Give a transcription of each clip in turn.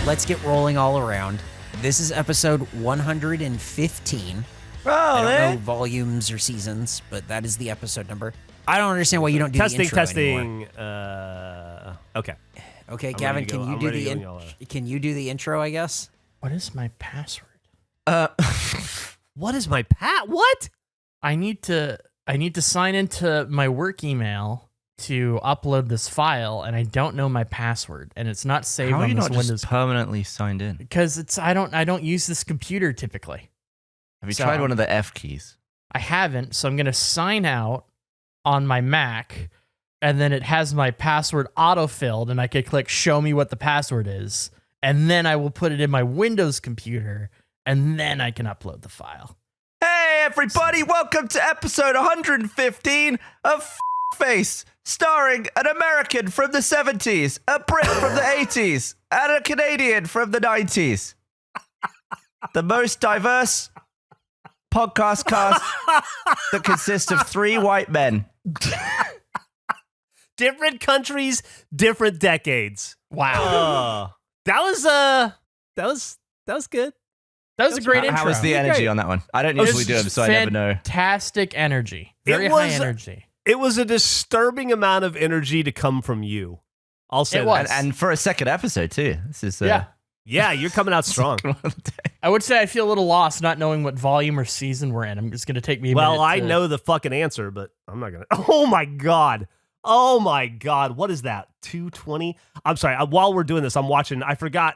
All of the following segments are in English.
let's get rolling all around. This is episode 115. I don't know volumes or seasons, but that is the episode number. I don't understand why you don't do the intro anymore. Okay. Okay, Gavin, can you do the intro, I guess? What is my password? What is my what? I need to sign into my work email to upload this file, and I don't know my password, and it's not saved on this Windows. How are you not just permanently signed in? Because I don't use this computer typically. Have you tried one of the F keys? I haven't, so I'm gonna sign out on my Mac, and then it has my password auto-filled, and I could click show me what the password is, and then I will put it in my Windows computer, and then I can upload the file. Hey everybody, welcome to episode 115 of KFace, starring an American from the 70s, a Brit from the 80s, and a Canadian from the 90s. The most diverse podcast cast that consists of 3 white men. Different countries, different decades. Wow. That was good. That was a great intro. How was the energy on that one? I don't usually do them, so I never know. Fantastic energy. Very high energy. It was a disturbing amount of energy to come from you. I'll say that. And for a second episode, too. This is Yeah, you're coming out strong. I would say I feel a little lost not knowing what volume or season we're in. I'm just going to take me a minute. Well, I know the fucking answer, but I'm not going to. Oh, my God. Oh, my God. What is that? 220? I'm sorry. While we're doing this, I'm watching. I forgot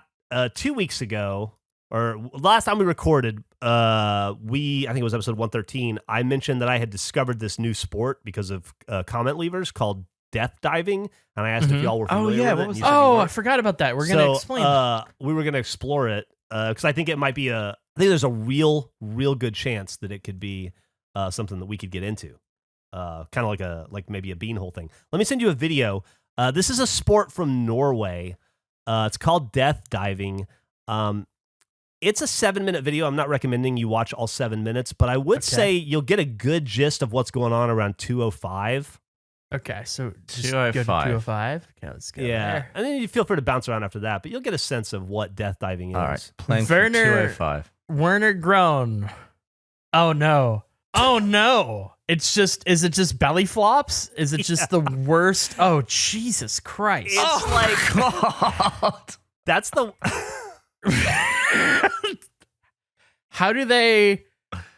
2 weeks ago, or last time we recorded, I think it was episode 113, I mentioned that I had discovered this new sport because of comment leavers called death diving, and I asked if y'all were familiar with it. I forgot about that. We're going to explain that. We were going to explore it because I think it might be I think there's a real good chance that it could be something that we could get into, kind of like maybe a beanhole thing. Let me send you a video. This is a sport from Norway. It's called death diving. It's a 7-minute video. I'm not recommending you watch all 7 minutes, but I would say you'll get a good gist of what's going on around 2:05. Okay, so just 2:05. go to 2:05. Okay, let's go there. And then you feel free to bounce around after that, but you'll get a sense of what death diving is. All right, playing for 2:05. Werner Groan. Oh no. Oh no. Is it just belly flops? Is it just the worst? Oh, Jesus Christ. It's God. That's the... How do they...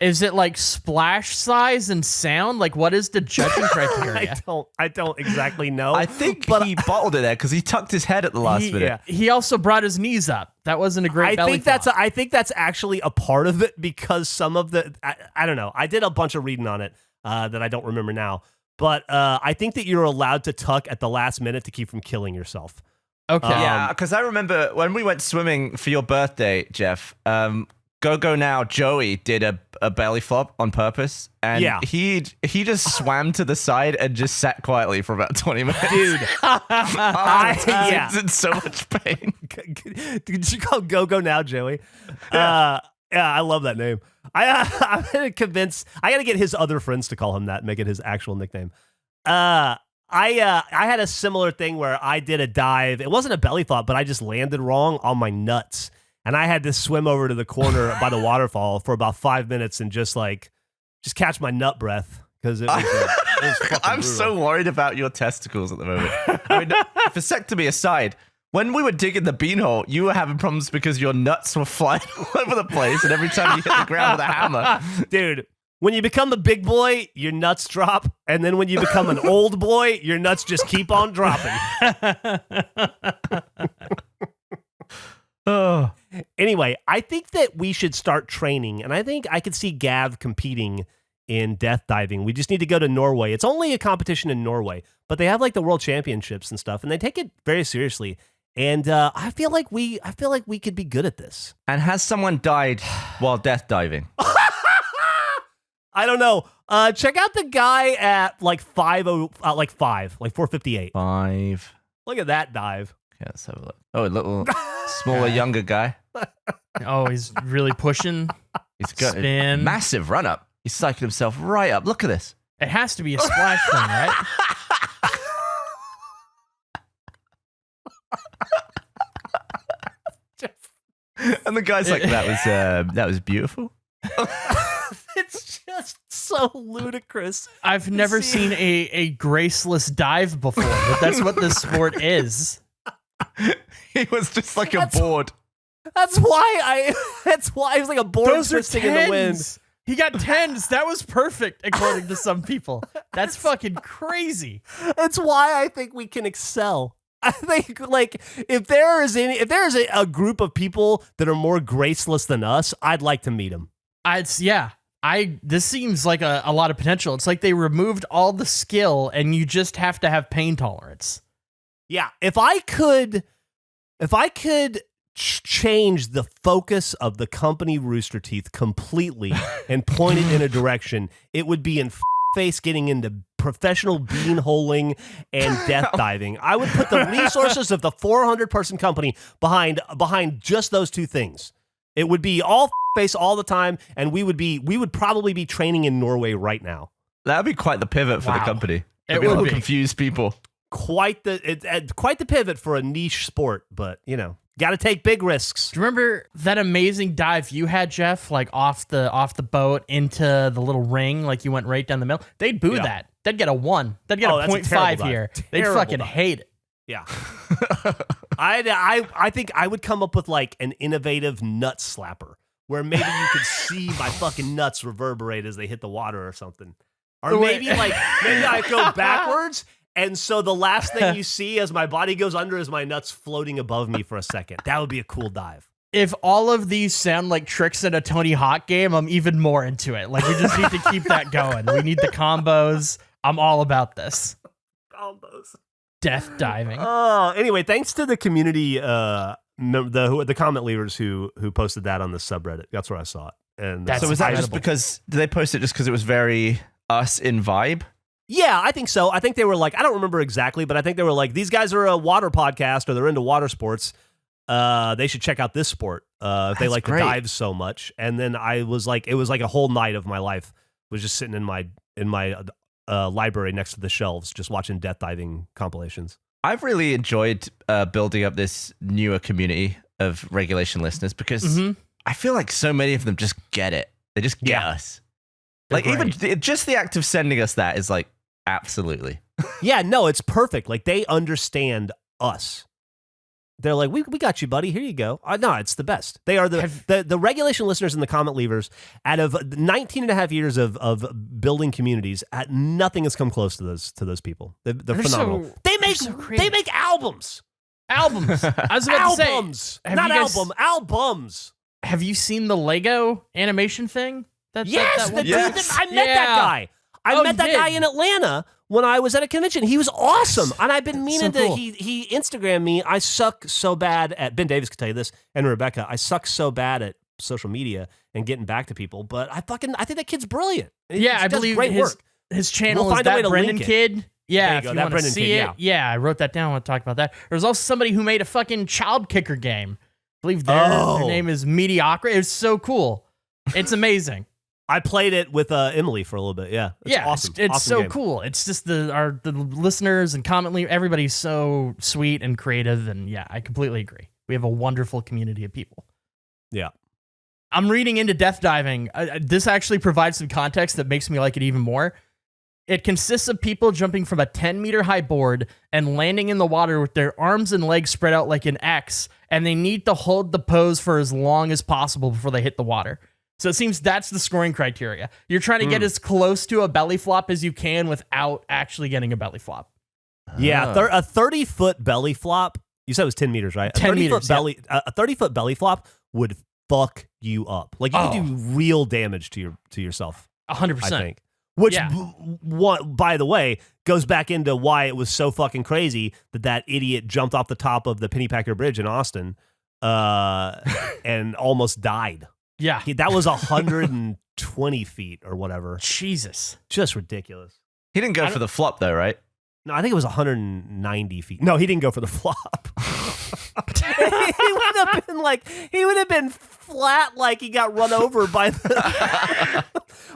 Is it like splash size and sound? Like, what is the judging criteria? I don't exactly know. I think he bottled it there because he tucked his head at the last minute. Yeah. He also brought his knees up. That wasn't a great belly flop. I think that's actually a part of it because some of the... I don't know. I did a bunch of reading on it that I don't remember now. But I think that you're allowed to tuck at the last minute to keep from killing yourself. Okay. Yeah, because I remember when we went swimming for your birthday, Geoff, Go Now Joey did a belly flop on purpose, and he just swam to the side and just sat quietly for about 20 minutes. Dude, I was in so much pain. Did you call Go Now Joey? Yeah, I love that name. I'm gonna convince. I gotta get his other friends to call him that, make it his actual nickname. I had a similar thing where I did a dive. It wasn't a belly flop, but I just landed wrong on my nuts. And I had to swim over to the corner by the waterfall for about 5 minutes and just catch my nut breath because it was fucking I'm brutal. so worried about your testicles at the moment. I mean, vasectomy aside, when we were digging the beanhole, you were having problems because your nuts were flying all over the place, and every time you hit the ground with a hammer, dude. When you become a big boy, your nuts drop, and then when you become an old boy, your nuts just keep on dropping. Anyway, I think that we should start training, and I think I could see Gav competing in death diving. We just need to go to Norway. It's only a competition in Norway, but they have like the world championships and stuff, and they take it very seriously. And I feel like we could be good at this. And has someone died while death diving? I don't know. Check out the guy at like 458. 5. Look at that dive. Okay, let's have a look. Oh, a little smaller, younger guy. Oh, he's really pushing. He's got spin. a massive run up. He's cycling himself right up. Look at this. It has to be a splash thing, right? And the guy's like, that was beautiful. It's just so ludicrous. I've never seen a graceless dive before, but that's what this sport is. He was just like a board. That's why he was like a board Those are twisting in the wind. tens. He got 10s. That was perfect, according to some people. That's fucking crazy. It's why I think we can excel. I think like if there is a group of people that are more graceless than us, I'd like to meet them. This seems like a lot of potential. It's like they removed all the skill and you just have to have pain tolerance. Yeah, if I could change the focus of the company Rooster Teeth completely and point it in a direction, it would be in face getting into professional beanholing and death diving. I would put the resources of the 400-person company behind just those two things. It would be all face all the time, and we would probably be training in Norway right now. That would be quite the pivot for the company. It would would be. Confuse people. Quite the pivot for a niche sport, but got to take big risks. Do you remember that amazing dive you had, Geoff? Like off the boat into the little ring, like you went right down the middle. They'd boo that. They'd get a 1. They'd get a 0.5 here. They'd fucking hate it. Yeah. I think I would come up with like an innovative nut slapper where maybe you could see my fucking nuts reverberate as they hit the water or something. Or maybe I go backwards, and so the last thing you see as my body goes under is my nuts floating above me for a second. That would be a cool dive. If all of these sound like tricks in a Tony Hawk game, I'm even more into it. Like, we just need to keep that going. We need the combos. I'm all about this. Combos. Death diving. Anyway, thanks to the community, the comment leavers who posted that on the subreddit. That's where I saw it. And so was that just because, did they post it just because it was very us in vibe? Yeah, I think so. I think they were like, I don't remember exactly, but I think they were like, these guys are a water podcast or they're into water sports. They should check out this sport if they like to dive so much. And then I was like, it was like a whole night of my life was just sitting in my library next to the shelves, just watching death diving compilations. I've really enjoyed building up this newer community of regulation listeners because I feel like so many of them just get it. They just get us. Like even just the act of sending us that is like, absolutely. Yeah, no, it's perfect. Like they understand us. They're like, we got you, buddy. Here you go. No, it's the best. They are the regulation listeners and the comment leavers. Out of 19 and a half years of building communities, nothing has come close to those people. They're phenomenal. They make albums. Albums. I was about to say, albums. Have you seen the Lego animation thing? Yes, I met that guy. I met that guy in Atlanta when I was at a convention. He was awesome. And I've been meaning to, he Instagrammed me. I suck so bad at, Ben Davis could tell you this, and Rebecca, I suck so bad at social media and getting back to people, but I think that kid's brilliant. I believe great work. His channel is that Brendan kid. Yeah, if you want to see it. Yeah, I wrote that down. I want to talk about that. There's also somebody who made a fucking child kicker game. I believe their name is Mediocrity. It's so cool. It's amazing. I played it with Emily for a little bit. Yeah, awesome. It's awesome so game. cool. It's just the listeners and comment leave. Everybody's so sweet and creative, and yeah, I completely agree. We have a wonderful community of people. Yeah, I'm reading into death diving. This actually provides some context that makes me like it even more. It consists of people jumping from a 10-meter high board and landing in the water with their arms and legs spread out like an X, and they need to hold the pose for as long as possible before they hit the water. So it seems that's the scoring criteria. You're trying to get as close to a belly flop as you can without actually getting a belly flop. Yeah, a 30-foot belly flop. You said it was 10 meters, right? 10 meters. A 30-foot belly flop would fuck you up. Like you could do real damage to yourself. 100%. I think. Which, by the way, goes back into why it was so fucking crazy that idiot jumped off the top of the Pennypacker Bridge in Austin and almost died. Yeah. That was 120 feet or whatever. Jesus. Just ridiculous. He didn't go for the flop though, right? No, I think it was 190 feet. No, he didn't go for the flop. he would have been flat like he got run over by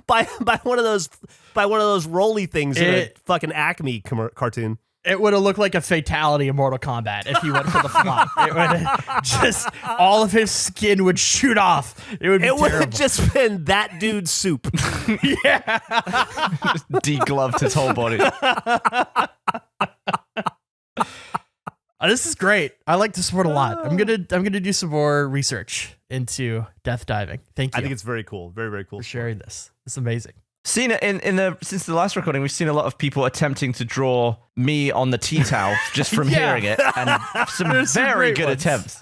by one of those rolly things in a fucking Acme cartoon. It would have looked like a fatality in Mortal Kombat if he went for the flop. It would just all of his skin would shoot off. It would have just been that dude's soup. Yeah. Just degloved his whole body. This is great. I like this sport a lot. I'm gonna do some more research into death diving. Thank you. I think it's very cool. Very, very cool. For sharing this. It's amazing. Seen it since the last recording, we've seen a lot of people attempting to draw me on the tea towel just from hearing it, and some very good attempts.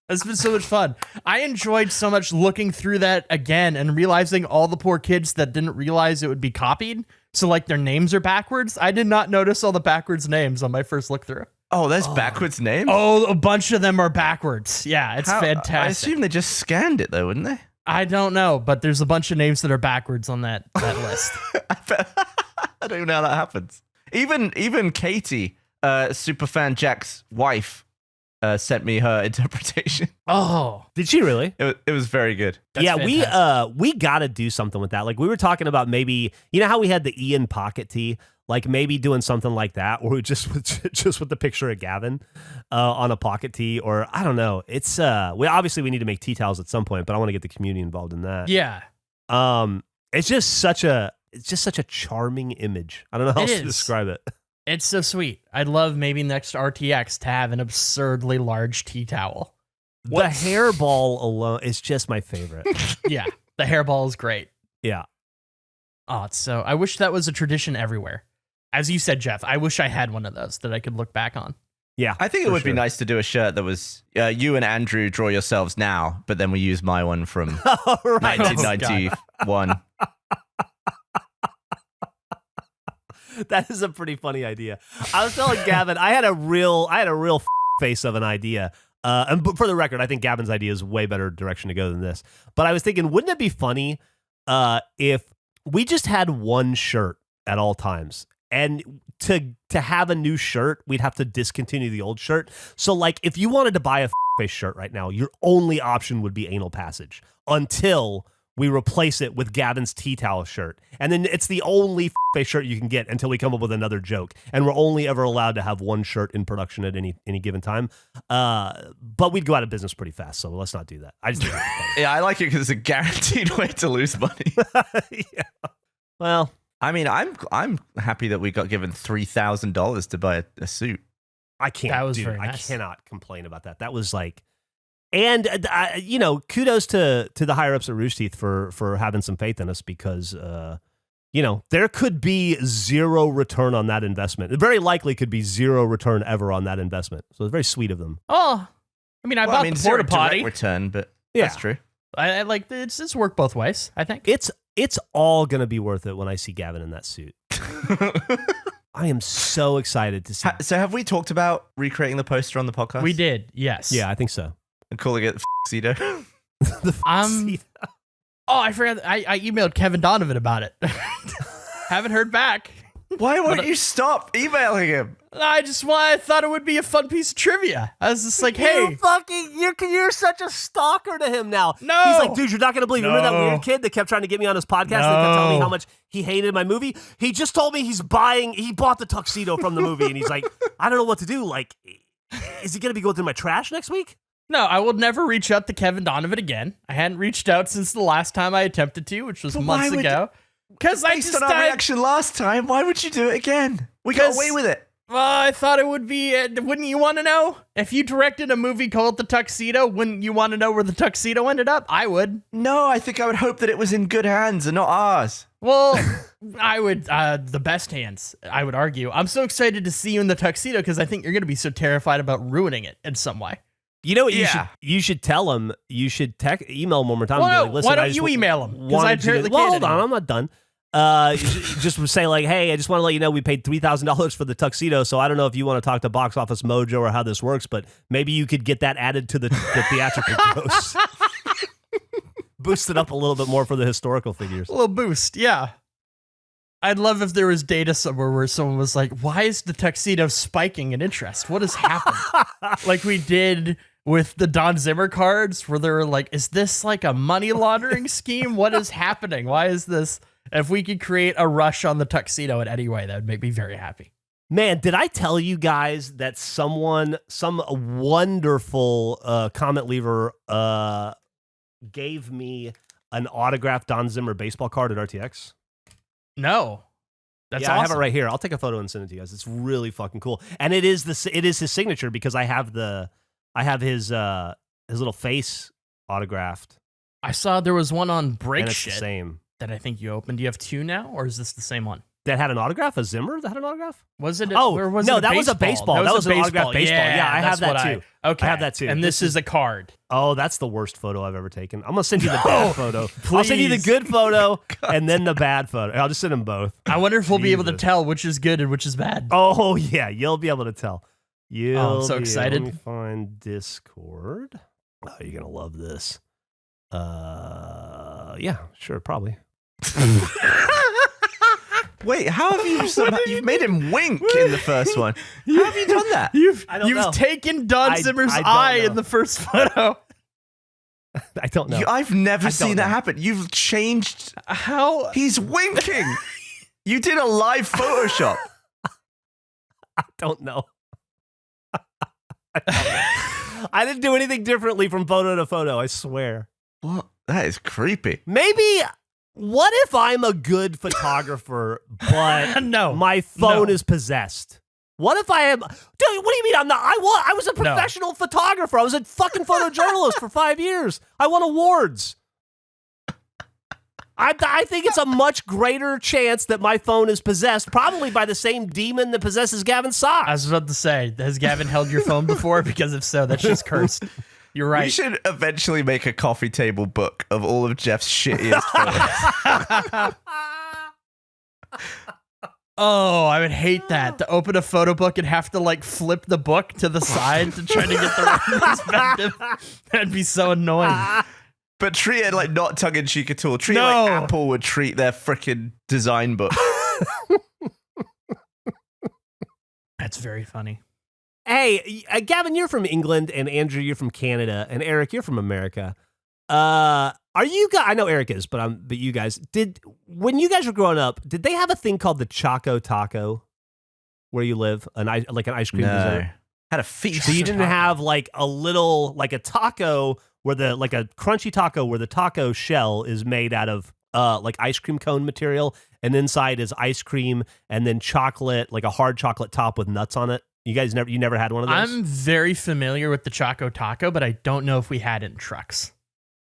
It's been so much fun. I enjoyed so much looking through that again and realizing all the poor kids that didn't realize it would be copied. So like their names are backwards. I did not notice all the backwards names on my first look through. Oh, there's backwards names? Oh, a bunch of them are backwards. Yeah, it's fantastic. I assume they just scanned it though, wouldn't they? I don't know, but there's a bunch of names that are backwards on that list. I don't even know how that happens. Even Katie, superfan Jack's wife, sent me her interpretation. Oh, did she really? It was very good. That's fantastic. we got to do something with that. Like we were talking about, maybe how we had the Ian pocket tee. Like maybe doing something like that, or just with the picture of Gavin on a pocket tee, or I don't know. It's we need to make tea towels at some point, but I want to get the community involved in that. Yeah. It's just such a charming image. I don't know how else to describe it. It's so sweet. I'd love maybe next RTX to have an absurdly large tea towel. The hairball alone is just my favorite. Yeah, the hairball is great. Yeah. Oh, I wish that was a tradition everywhere. As you said, Geoff, I wish I had one of those that I could look back on. Yeah, I think it would be nice to do a shirt that was you and Andrew draw yourselves now, but then we use my one from 1991. That is a pretty funny idea. I was telling Gavin, I had a real face of an idea. And for the record, I think Gavin's idea is way better direction to go than this. But I was thinking, wouldn't it be funny if we just had one shirt at all times? And to have a new shirt, we'd have to discontinue the old shirt. So, like, if you wanted to buy a face shirt right now, your only option would be anal passage until we replace it with Gavin's tea towel shirt. And then it's the only face shirt you can get until we come up with another joke. And we're only ever allowed to have one shirt in production at any given time. But we'd go out of business pretty fast, so let's not do that. I just think it's funny. Yeah, I like it because it's a guaranteed way to lose money. Yeah. Well, I mean, I'm happy that we got given $3,000 to buy a suit. I can't. That was dude, very nice. I cannot complain about that. That was like, and kudos to the higher ups at Rooster Teeth for having some faith in us, because there could be zero return on that investment. It very likely could be zero return ever on that investment. So it's very sweet of them. Oh, I mean, I bought the porta potty return, but that's true. I like it's worked both ways. I think it's all gonna be worth it when I see Gavin in that suit. I am so excited to see. So have we talked about recreating the poster on the podcast? We did, yes. Yeah, I think so. And calling it Fuxedo. The Fuxedo. Oh, I forgot. I emailed Kevin Donovan about it. Haven't heard back. Why won't you stop emailing him? I thought it would be a fun piece of trivia. I was just like, hey. You're such a stalker to him now. No. He's like, dude, you're not going to believe. No. Remember that weird kid that kept trying to get me on his podcast and kept telling me how much he hated my movie? He just told me he bought the tuxedo from the movie, and he's like, I don't know what to do. Like, is he going to be going through my trash next week? No, I will never reach out to Kevin Donovan again. I hadn't reached out since the last time I attempted to, which was months ago. Because based on our reaction last time, why would you do it again? We got away with it. Well, I thought it would be. Wouldn't you want to know? If you directed a movie called The Tuxedo, wouldn't you want to know where the tuxedo ended up? I would. No, I think I would hope that it was in good hands and not ours. Well, I would. The best hands, I would argue. I'm so excited to see you in the tuxedo because I think you're going to be so terrified about ruining it in some way. You know what? You should tell him. You should email him one more time. Well, and be like, listen, why don't you email him? Because I apparently can't. Hold on, I'm not done. Just say like, hey, I just want to let you know we paid $3,000 for the tuxedo, so I don't know if you want to talk to Box Office Mojo or how this works, but maybe you could get that added to the theatrical gross. Boost it up a little bit more for the historical figures. A little boost, yeah. I'd love if there was data somewhere where someone was like, why is the tuxedo spiking in interest? What has happened? Like we did with the Don Zimmer cards, where they were like, is this like a money laundering scheme? What is happening? Why is this If we could create a rush on the tuxedo in any way, that would make me very happy. Man, did I tell you guys that some wonderful comment leaver gave me an autographed Don Zimmer baseball card at RTX? No. That's awesome. I have it right here. I'll take a photo and send it to you guys. It's really fucking cool. And it is his signature because I have his little face autographed. I saw there was one on Break and it's Shit the same. that I think you opened. Do you have two now, or is this the same one? That had an autograph? A Zimmer that had an autograph? Was it? Or was no, it that was a baseball. That was an autographed baseball. Yeah, I have that too. Okay. I have that too. And this is a card. Oh, that's the worst photo I've ever taken. I'm going to send you the bad photo. Please. I'll send you the good photo and then the bad photo. I'll just send them both. I wonder if we'll be able to tell which is good and which is bad. Oh, yeah. You'll be able to tell. I'm so excited. Let me find Discord. Oh, you're going to love this. Yeah, sure, probably. Wait, how have you've made him wink in the first one? How have you done that? You've know. taken Don Zimmer's eye in the first photo. I don't know. I've never seen that happen. You've changed. How? He's winking. You did a live Photoshop. I don't know. I didn't do anything differently from photo to photo, I swear. What? That is creepy. Maybe, what if I'm a good photographer, but my phone is possessed? What if I am? Dude, what do you mean I'm not? I was a professional photographer. I was a fucking photojournalist for 5 years. I won awards. I think it's a much greater chance that my phone is possessed, probably by the same demon that possesses Gavin's socks. I was about to say, has Gavin held your phone before? Because if so, that's just cursed. You're right. We should eventually make a coffee table book of all of Geoff's shittiest photos. Oh, I would hate that. To open a photo book and have to like flip the book to the side to try to get the right perspective. That'd be so annoying. But treat it like not tongue-in-cheek at all. Treat it like Apple would treat their freaking design book. That's very funny. Hey, Gavin, you're from England, and Andrew, you're from Canada, and Eric, you're from America. Are you guys? I know Eric is, but you guys when you guys were growing up, did they have a thing called the Chocotaco where you live, an ice cream dessert? Had a feast. So you didn't have like a little a taco where a crunchy taco where the taco shell is made out of like ice cream cone material, and inside is ice cream and then chocolate, like a hard chocolate top with nuts on it. You guys never had one of those? I'm very familiar with the Chocotaco, but I don't know if we had it in trucks.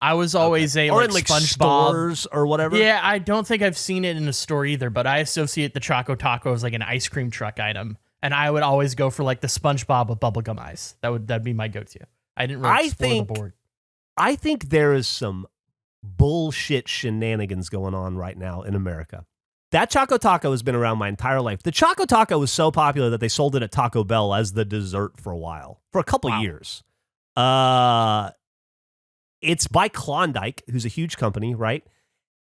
I was always or in like SpongeBob stores or whatever. Yeah, I don't think I've seen it in a store either, but I associate the Chocotaco as like an ice cream truck item, and I would always go for like the SpongeBob with bubblegum eyes. That'd be my go-to. I didn't really explore the board. I think there is some bullshit shenanigans going on right now in America. That Chocotaco has been around my entire life. The Chocotaco was so popular that they sold it at Taco Bell as the dessert for a while, for a couple years. It's by Klondike, who's a huge company, right?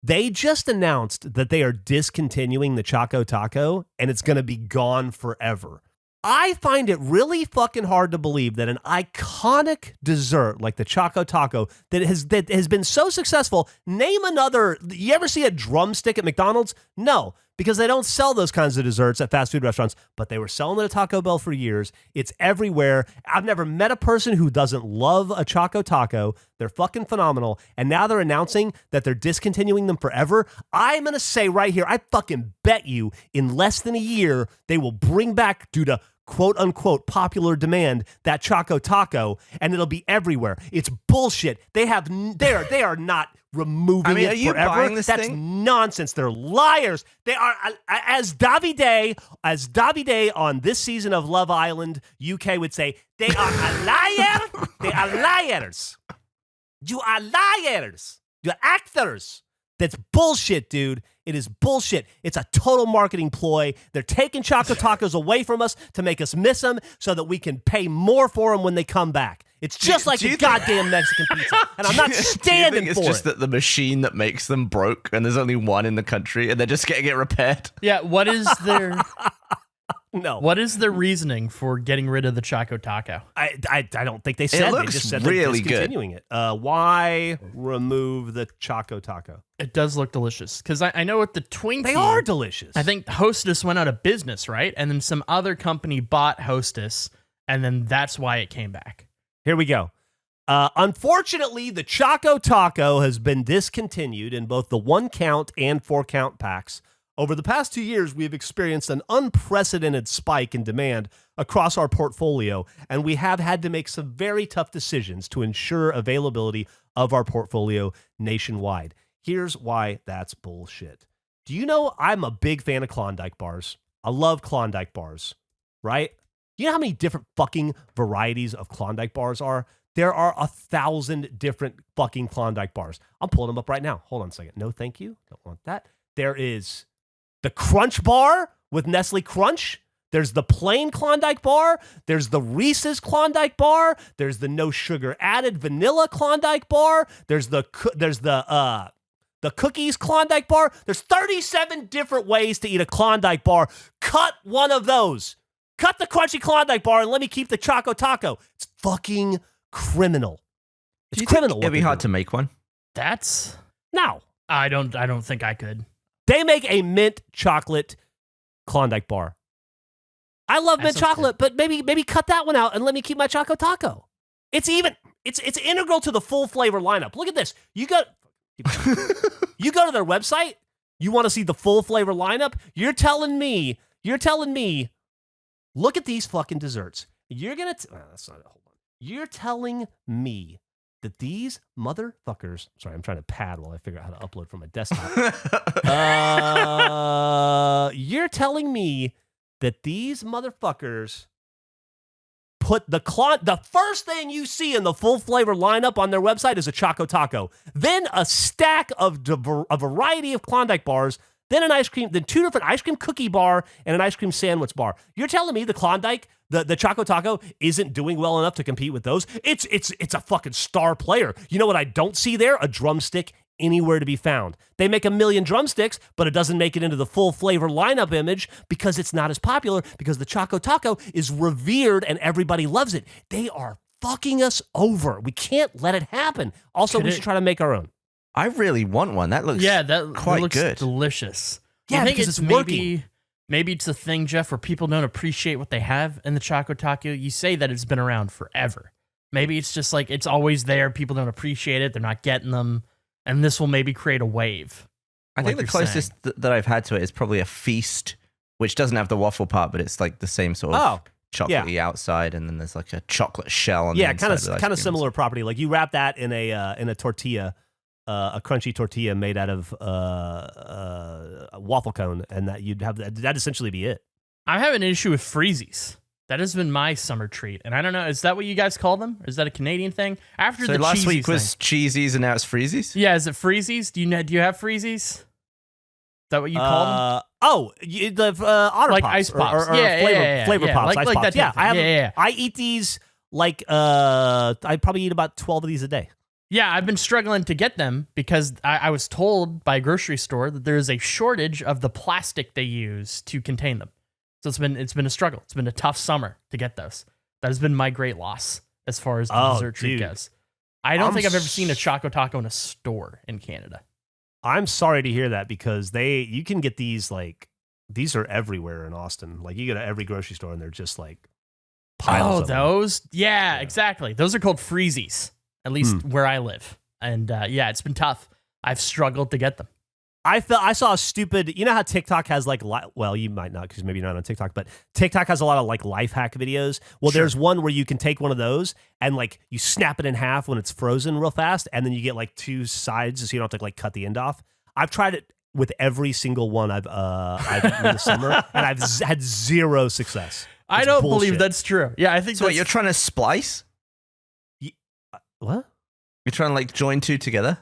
They just announced that they are discontinuing the Chocotaco, and it's going to be gone forever. I find it really fucking hard to believe that an iconic dessert like the Chocotaco that has been so successful. Name another. You ever see a drumstick at McDonald's? No, because they don't sell those kinds of desserts at fast food restaurants, but they were selling it at Taco Bell for years. It's everywhere. I've never met a person who doesn't love a Chocotaco. They're fucking phenomenal. And now they're announcing that they're discontinuing them forever. I'm going to say right here, I fucking bet you in less than a year, they will bring back, due to quote unquote popular demand, that Chocotaco, and it'll be everywhere. It's bullshit. They are not removing it are you forever. buying this That's thing? nonsense. They're liars. They are, as Davide on this season of Love Island UK would say, they are a liar. They are liars. You are liars. You're actors. That's bullshit, dude. It is bullshit. It's a total marketing ploy. They're taking Chocotacos away from us to make us miss them so that we can pay more for them when they come back. It's just like the goddamn Mexican pizza. And I'm not standing for it. It's just that the machine that makes them broke and there's only one in the country and they're just getting it repaired? Yeah, what is their... No. What is the reasoning for getting rid of the Chocotaco? I don't think they said. looks They just said really they're discontinuing it. Why remove the Chocotaco? It does look delicious because I know with the Twinkie, They are delicious. I think Hostess went out of business, right? And then some other company bought Hostess, and then that's why it came back. Here we go. Unfortunately, the Chocotaco has been discontinued in both the 1-count and 4-count packs. Over the past 2 years, we have experienced an unprecedented spike in demand across our portfolio, and we have had to make some very tough decisions to ensure availability of our portfolio nationwide. Here's why that's bullshit. Do you know I'm a big fan of Klondike bars? I love Klondike bars, right? You know how many different fucking varieties of Klondike bars are? There are 1,000 different fucking Klondike bars. I'm pulling them up right now. Hold on a second. No, thank you. Don't want that. There is the Crunch Bar with Nestle Crunch. There's the plain Klondike bar. There's the Reese's Klondike bar. There's the no sugar added vanilla Klondike bar. There's the cookies Klondike bar. There's 37 different ways to eat a Klondike bar. Cut one of those. Cut the crunchy Klondike bar and let me keep the Chocotaco. It's fucking criminal. It's criminal. It'd be hard to make one. That's No. I don't think I could. They make a mint chocolate Klondike bar. I love mint chocolate, but maybe cut that one out and let me keep my Chocotaco. It's integral to the full flavor lineup. Look at this. You go to their website. You want to see the full flavor lineup? You're telling me. Look at these fucking desserts. You're gonna. That's not. Hold on. You're telling me that these motherfuckers. Sorry, I'm trying to pad while I figure out how to upload from my desktop. You're telling me that these motherfuckers put the first thing you see in the full flavor lineup on their website is a Chocotaco, then a stack of a variety of Klondike bars, then an ice cream, then 2 different ice cream cookie bar and an ice cream sandwich bar. You're telling me the Klondike, the Chocotaco isn't doing well enough to compete with those? It's a fucking star player. You know what I don't see there? A drumstick anywhere to be found. They make 1 million drumsticks, but it doesn't make it into the full flavor lineup image because it's not as popular, because the Chocotaco is revered and everybody loves it. They are fucking us over. We can't let it happen. Also, we should try to make our own. I really want one. That looks quite looks good. Delicious. Yeah, I think because it's working. Maybe it's a thing, Geoff, where people don't appreciate what they have in the Chocotaco. You say that it's been around forever. Maybe it's just like it's always there. People don't appreciate it. They're not getting them. And this will maybe create a wave. I think the closest that I've had to it is probably a Feast, which doesn't have the waffle part, but it's like the same sort of chocolatey outside, and then there's like a chocolate shell on the inside. Kind of similar property. Like you wrap that in a tortilla, a crunchy tortilla made out of a waffle cone, and that'd essentially be it. I have an issue with freezies. That has been my summer treat, and I don't know. Is that what you guys call them? Or is that a Canadian thing? After the last week was cheesies, and now it's freezies. Yeah, is it freezies? Do you have freezies? Is that what you call them? The Otter like Pops ice pops, or flavor pops, ice pops. Yeah, I eat these like I probably eat about 12 of these a day. Yeah, I've been struggling to get them because I was told by a grocery store that there is a shortage of the plastic they use to contain them. So it's been a struggle. It's been a tough summer to get those. That has been my great loss as far as the dessert treat goes. I don't think I've ever seen a Chocotaco in a store in Canada. I'm sorry to hear that because you can get these these are everywhere in Austin. Like you go to every grocery store and they're just like piles of them. Those? Yeah, exactly. Those are called freezies, at least where I live. And it's been tough. I've struggled to get them. I saw a stupid, you know how TikTok has well, you might not because maybe you're not on TikTok, but TikTok has a lot of like life hack videos. Well, there's one where you can take one of those and like you snap it in half when it's frozen real fast, and then you get like 2 sides so you don't have to like cut the end off. I've tried it with every single one I've eaten this summer, and I've had 0 success. I don't believe that's true. Yeah, I think so. What, you're trying to splice? What? You're trying to like join 2 together?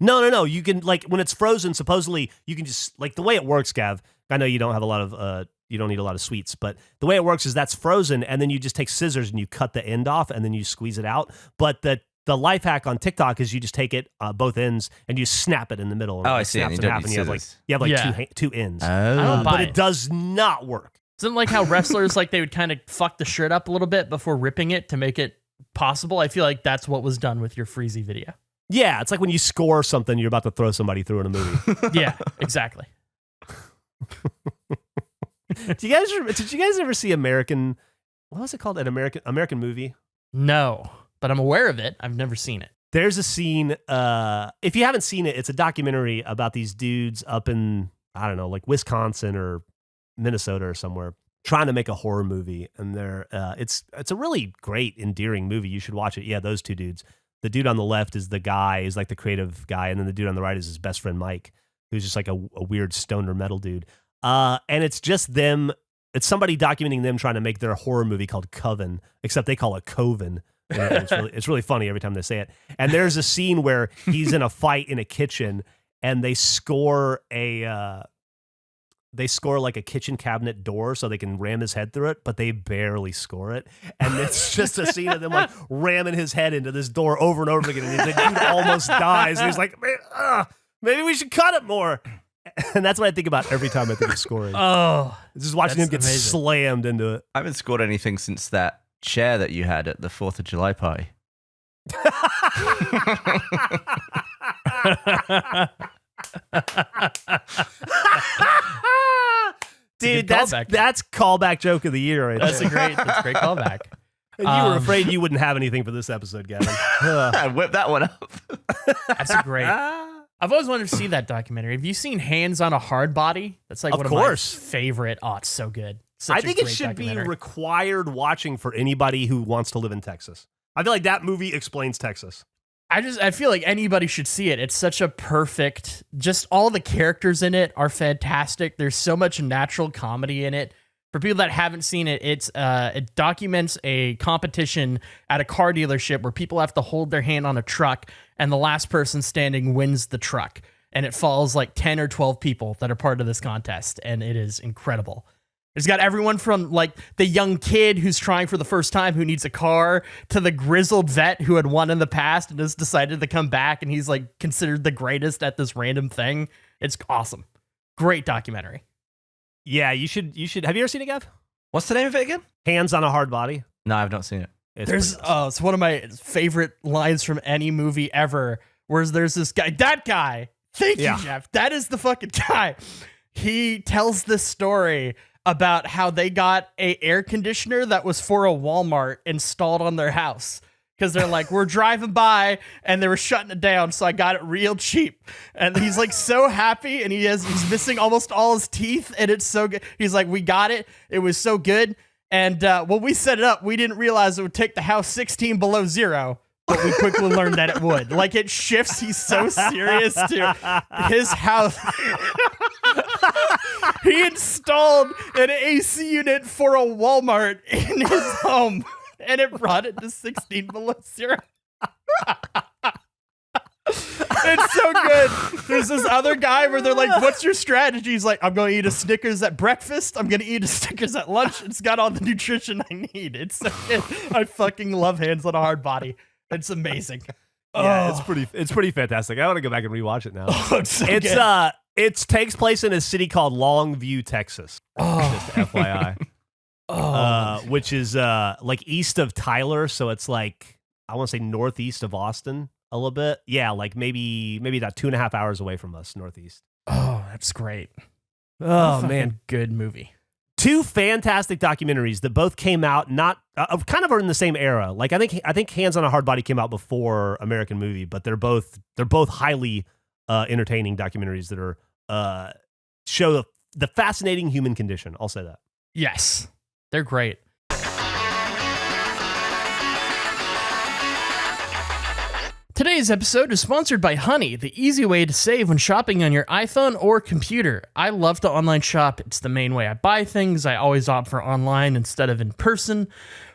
No. You can like when it's frozen. Supposedly, you can just like the way it works, Gav. I know you don't have a lot of you don't need a lot of sweets, but the way it works is that's frozen, and then you just take scissors and you cut the end off, and then you squeeze it out. But the life hack on TikTok is you just take it both ends and you snap it in the middle. And I see. Snaps in half, and you have like 2 ends. I don't buy but it does not work. Isn't it like how wrestlers, like they would kind of fuck the shirt up a little bit before ripping it to make it possible? I feel like that's what was done with your Freezy video. Yeah, it's like when you score something you're about to throw somebody through in a movie. Yeah, exactly. Did you guys ever see American? What was it called? An American movie? No, but I'm aware of it. I've never seen it. There's a scene. If you haven't seen it, it's a documentary about these dudes up in, I don't know, like Wisconsin or Minnesota or somewhere, trying to make a horror movie, and it's a really great, endearing movie. You should watch it. Yeah, those two dudes. The dude on the left is the guy, is like the creative guy, and then the dude on the right is his best friend Mike, who's just like a weird stoner metal dude. And it's just them. It's somebody documenting them trying to make their horror movie called Coven, except they call it Coven. And it's really funny every time they say it. And there's a scene where he's in a fight in a kitchen, and they score like a kitchen cabinet door so they can ram his head through it, but they barely score it. And it's just a scene of them like ramming his head into this door over and over again. And the dude almost dies. And he's like, maybe we should cut it more. And that's what I think about every time I think of scoring. Oh, just watching him get slammed into it. I haven't scored anything since that chair that you had at the 4th of July party. Dude, that's callback joke of the year right that's there. That's a great callback. And you were afraid you wouldn't have anything for this episode, Gavin. I whipped that one up. That's a great. I've always wanted to see that documentary. Have you seen Hands on a Hardbody? That's like one of my favorite. Oh, it's so good. I think it should be required watching for anybody who wants to live in Texas. I feel like that movie explains Texas. I feel like anybody should see it. It's such a perfect, just all the characters in it are fantastic. There's so much natural comedy in it. For people that haven't seen it, it documents a competition at a car dealership where people have to hold their hand on a truck, and the last person standing wins the truck. And it follows like 10 or 12 people that are part of this contest, and it is incredible. It's got everyone from like the young kid who's trying for the first time who needs a car to the grizzled vet who had won in the past and has decided to come back, and he's like considered the greatest at this random thing. It's awesome. Great documentary. Yeah, you should. Have you ever seen it, Gav? What's the name of it again? Hands on a Hardbody. No, I've not seen it. It's one of my favorite lines from any movie ever, where there's this guy, that guy. Thank you, Geoff. That is the fucking guy. He tells this story about how they got a air conditioner that was for a Walmart installed on their house. Because they're like, we're driving by and they were shutting it down, so I got it real cheap. And he's like so happy, and he's missing almost all his teeth, and it's so good. He's like, we got it. It was so good. And when we set it up, we didn't realize it would take the house 16 below zero, but we quickly learned that it would. Like, it shifts. He's so serious to his house. He installed an AC unit for a Walmart in his home, and it brought it to 16 below zero. It's so good. There's this other guy where they're like, what's your strategy? He's like, I'm going to eat a Snickers at breakfast. I'm going to eat a Snickers at lunch. It's got all the nutrition I need. It's so good. I fucking love Hands on a Hardbody. It's amazing. Yeah, it's pretty fantastic. I want to go back and rewatch it now. It's so good. It takes place in a city called Longview, Texas. Just FYI. Which is like east of Tyler, so it's like, I want to say northeast of Austin a little bit. Yeah, like maybe about 2.5 hours away from us, northeast. Oh, that's great. Oh man, good movie. Two fantastic documentaries that both came out not kind of are in the same era. Like I think Hands on a Hardbody came out before American Movie, but they're both highly entertaining documentaries that are show the fascinating human condition. I'll say that. Yes, they're great. Today's episode is sponsored by Honey, the easy way to save when shopping on your iPhone or computer. I love to online shop. It's the main way I buy things. I always opt for online instead of in person.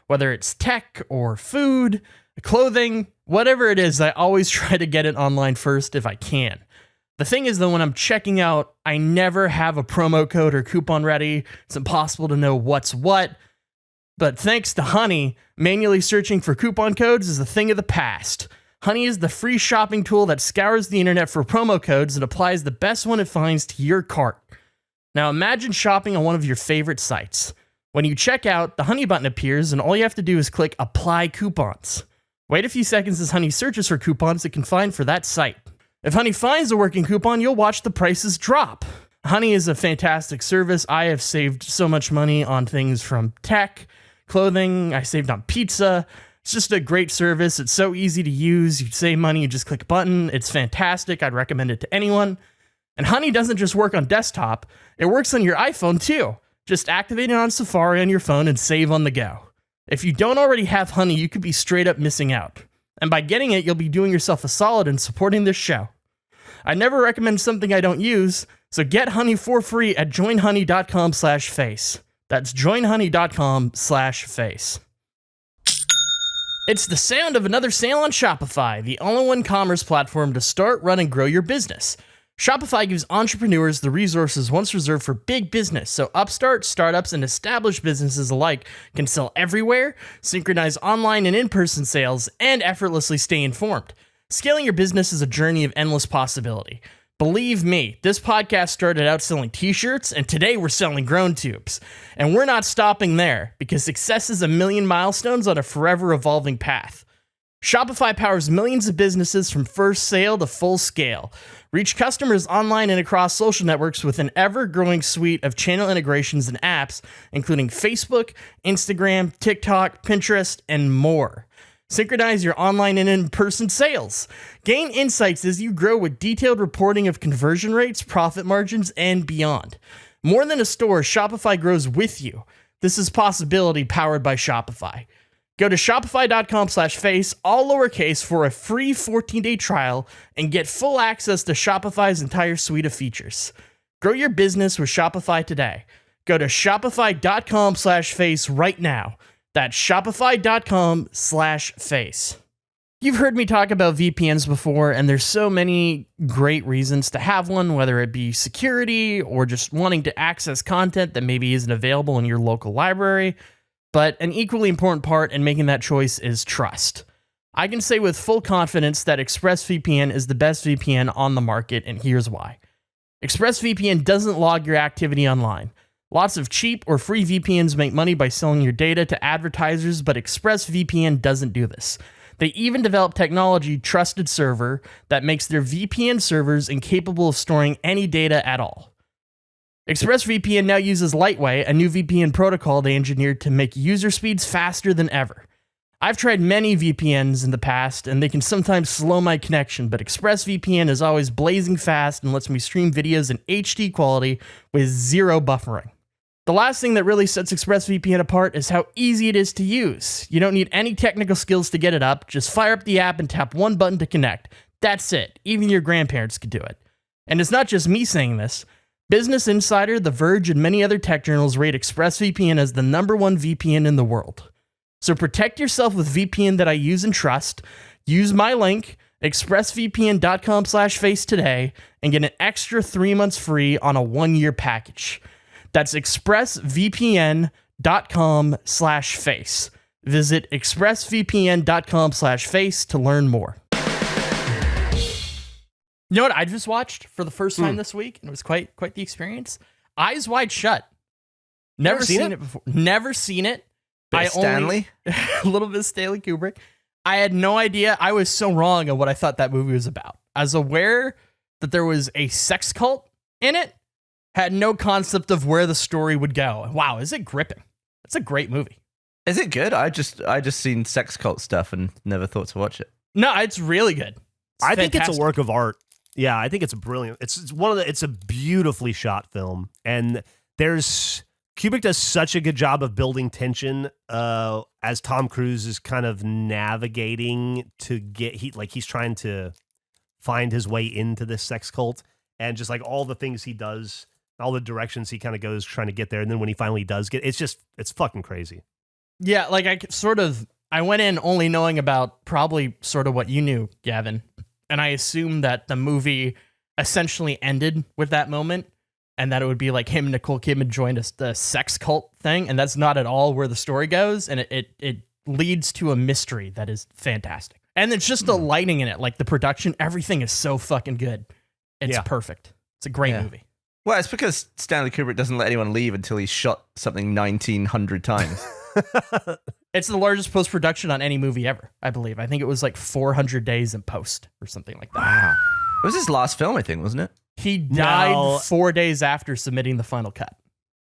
Whether it's tech or food, clothing, whatever it is, I always try to get it online first if I can. The thing is, though, when I'm checking out, I never have a promo code or coupon ready. It's impossible to know what's what. But thanks to Honey, manually searching for coupon codes is a thing of the past. Honey is the free shopping tool that scours the internet for promo codes and applies the best one it finds to your cart. Now imagine shopping on one of your favorite sites. When you check out, the Honey button appears and all you have to do is click Apply Coupons. Wait a few seconds as Honey searches for coupons it can find for that site. If Honey finds a working coupon, you'll watch the prices drop. Honey is a fantastic service. I have saved so much money on things from tech, clothing, I saved on pizza. It's just a great service. It's so easy to use. You save money, you just click a button. It's fantastic. I'd recommend it to anyone. And Honey doesn't just work on desktop, it works on your iPhone too. Just activate it on Safari on your phone and save on the go. If you don't already have Honey, you could be straight up missing out. And by getting it, you'll be doing yourself a solid and supporting this show. I never recommend something I don't use, so get Honey for free at joinhoney.com/face. That's joinhoney.com/face. It's the sound of another sale on Shopify, the all-in-one commerce platform to start, run, and grow your business. Shopify gives entrepreneurs the resources once reserved for big business, so upstart, startups, and established businesses alike can sell everywhere, synchronize online and in-person sales, and effortlessly stay informed. Scaling your business is a journey of endless possibility. Believe me, this podcast started out selling t-shirts, and today we're selling grown tubes. And we're not stopping there, because success is a million milestones on a forever evolving path. Shopify powers millions of businesses from first sale to full scale. Reach customers online and across social networks with an ever-growing suite of channel integrations and apps, including Facebook, Instagram, TikTok, Pinterest, and more. Synchronize your online and in-person sales. Gain insights as you grow with detailed reporting of conversion rates, profit margins, and beyond. More than a store, Shopify grows with you. This is possibility powered by Shopify. Go to shopify.com/face, all lowercase, for a free 14-day trial and get full access to Shopify's entire suite of features. Grow your business with Shopify today. Go to shopify.com/face right now. That's shopify.com/face. You've heard me talk about VPNs before, and there's so many great reasons to have one, whether it be security or just wanting to access content that maybe isn't available in your local library. But an equally important part in making that choice is trust. I can say with full confidence that ExpressVPN is the best VPN on the market, and here's why. ExpressVPN doesn't log your activity online. Lots of cheap or free VPNs make money by selling your data to advertisers, but ExpressVPN doesn't do this. They even develop technology, Trusted Server, that makes their VPN servers incapable of storing any data at all. ExpressVPN now uses Lightway, a new VPN protocol they engineered to make user speeds faster than ever. I've tried many VPNs in the past, and they can sometimes slow my connection, but ExpressVPN is always blazing fast and lets me stream videos in HD quality with zero buffering. The last thing that really sets ExpressVPN apart is how easy it is to use. You don't need any technical skills to get it up, just fire up the app and tap one button to connect. That's it. Even your grandparents could do it. And it's not just me saying this. Business Insider, The Verge, and many other tech journals rate ExpressVPN as the #1 VPN in the world. So protect yourself with VPN that I use and trust. Use my link, expressvpn.com/face today, and get an extra 3 months free on a 1-year package. That's expressvpn.com/face. Visit expressvpn.com/face to learn more. You know what I just watched for the first time this week, and it was quite the experience? Eyes Wide Shut. Never seen it before. Never seen it. Stanley? A little bit of Stanley Kubrick. I had no idea. I was so wrong on what I thought that movie was about. I was aware that there was a sex cult in it. Had no concept of where the story would go. Wow, is it gripping? It's a great movie. Is it good? I just seen sex cult stuff and never thought to watch it. No, it's really good. I think it's a work of art. Yeah, I think it's brilliant. It's a beautifully shot film, and Kubrick does such a good job of building tension as Tom Cruise is kind of navigating to he's trying to find his way into this sex cult, and just like all the things he does, all the directions he kind of goes trying to get there, and then when he finally does get, it's fucking crazy. Yeah, like I went in only knowing about probably sort of what you knew, Gavin. And I assumed that the movie essentially ended with that moment and that it would be like him and Nicole Kidman joined the sex cult thing. And that's not at all where the story goes. And it leads to a mystery that is fantastic. And it's just the lighting in it, like the production, everything is so fucking good. It's perfect. It's a great movie. Well, it's because Stanley Kubrick doesn't let anyone leave until he's shot something 1,900 times. It's the largest post-production on any movie ever, I believe. I think it was like 400 days in post or something like that. Wow. It was his last film, I think, wasn't it? He died 4 days after submitting the final cut.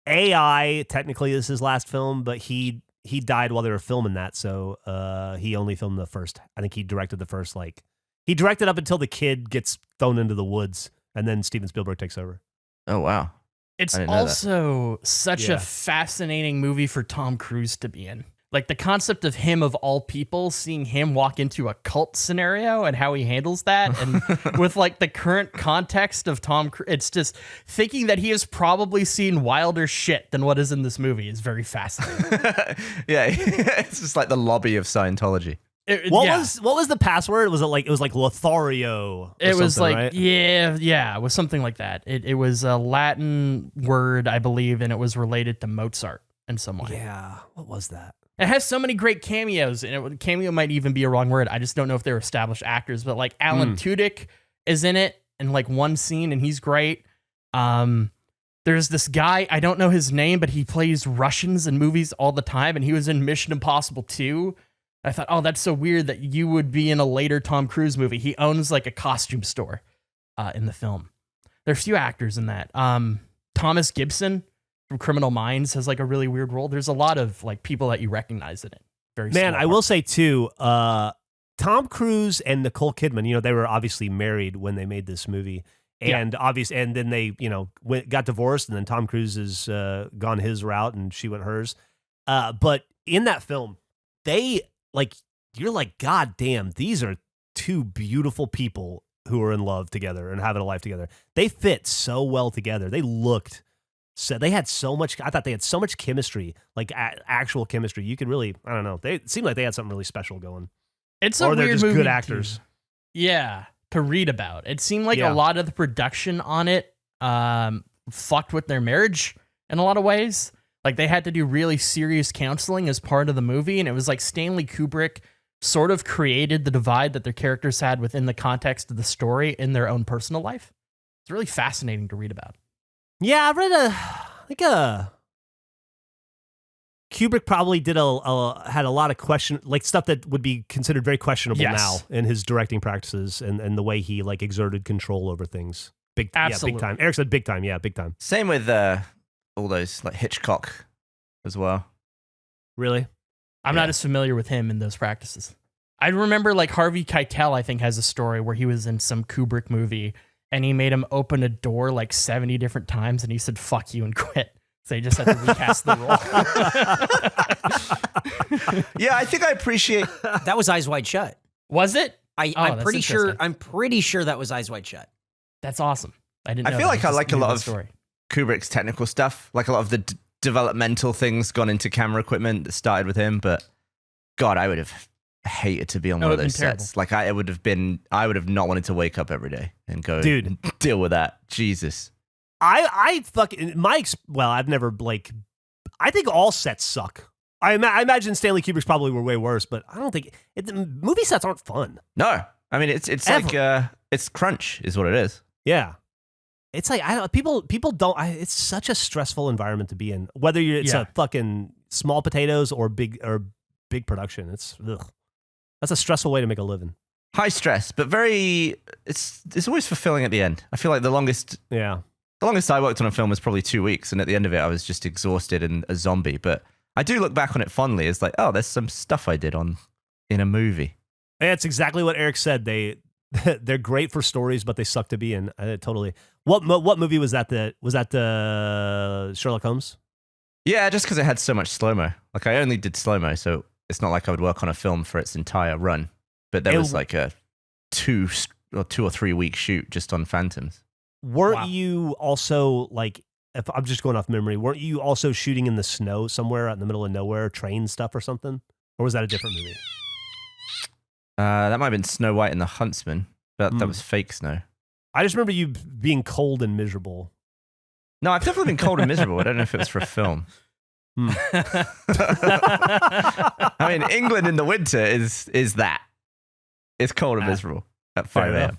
AI, technically, is his last film, but he died while they were filming that, so he only filmed the first. I think he directed the first, he directed up until the kid gets thrown into the woods, and then Steven Spielberg takes over. Oh, wow. It's also such a fascinating movie for Tom Cruise to be in. Like the concept of him of all people, seeing him walk into a cult scenario and how he handles that. And with like the current context of Tom Cruise, it's just thinking that he has probably seen wilder shit than what is in this movie is very fascinating. Yeah, it's just like the lobby of Scientology. What was the password? Was it like Lothario? It was like, right? yeah, it was something like that. It was a Latin word, I believe, and it was related to Mozart in some way. Yeah, what was that? It has so many great cameos, and cameo might even be a wrong word. I just don't know if they're established actors, but like Alan Tudyk is in it in like one scene, and he's great. There's this guy, I don't know his name, but he plays Russians in movies all the time, and he was in Mission Impossible 2. I thought, oh, that's so weird that you would be in a later Tom Cruise movie. He owns like a costume store in the film. There's a few actors in that. Thomas Gibson from Criminal Minds has like a really weird role. There's a lot of like people that you recognize in it. Man, I will say too, Tom Cruise and Nicole Kidman, they were obviously married when they made this movie. And and then they, got divorced, and then Tom Cruise has gone his route and she went hers. But in that film, you're like, God damn, these are two beautiful people who are in love together and having a life together. They fit so well together. They had so much, I thought they had so much chemistry, like actual chemistry. You could really, I don't know. It seemed like they had something really special going. It's a weird movie. Or they're just good actors. To read about. It seemed like a lot of the production on it fucked with their marriage in a lot of ways. Like they had to do really serious counseling as part of the movie, and it was like Stanley Kubrick sort of created the divide that their characters had within the context of the story in their own personal life. It's really fascinating to read about. Yeah, I've read Kubrick probably had a lot of stuff that would be considered very questionable now in his directing practices and the way he like exerted control over things. Absolutely. Big time. Eric said big time. Yeah, big time. Same with all those like Hitchcock as well. Really? I'm not as familiar with him in those practices. I remember like Harvey Keitel, I think, has a story where he was in some Kubrick movie and he made him open a door like 70 different times and he said, fuck you, and quit. So he just had to recast the role. Yeah, I think I appreciate... That was Eyes Wide Shut. Was it? I'm pretty sure that was Eyes Wide Shut. That's awesome. I didn't know. I feel like I like a lot of story. Kubrick's technical stuff, like a lot of the developmental things gone into camera equipment that started with him, but God, I would have hated to be on one of those sets. Like I would have not wanted to wake up every day and go and deal with that. Jesus. I've never I think all sets suck. I imagine Stanley Kubrick's probably were way worse, but I don't think movie sets aren't fun. No, I mean it's like it's crunch is what it is. Yeah. It's like people don't. It's such a stressful environment to be in. Whether it's a fucking small potatoes or big production, that's a stressful way to make a living. High stress, but it's always fulfilling at the end. I feel like the longest I worked on a film was probably 2 weeks, and at the end of it, I was just exhausted and a zombie. But I do look back on it fondly. It's like, oh, there's some stuff I did in a movie. Yeah, it's exactly what Eric said. They're great for stories, but they suck to be in. Totally. What movie was that? Was that the Sherlock Holmes? Yeah, just because it had so much slow-mo. Like I only did slow-mo, so it's not like I would work on a film for its entire run. But there was like a 2 or 3 week shoot just on Phantoms. Weren't you also like? If I'm just going off memory, weren't you also shooting in the snow somewhere out in the middle of nowhere, train stuff or something? Or was that a different movie? That might have been Snow White and the Huntsman, but that was fake snow. I just remember you being cold and miserable. No, I've definitely been cold and miserable. I don't know if it was for a film. I mean, England in the winter is that. It's cold and miserable at 5 a.m.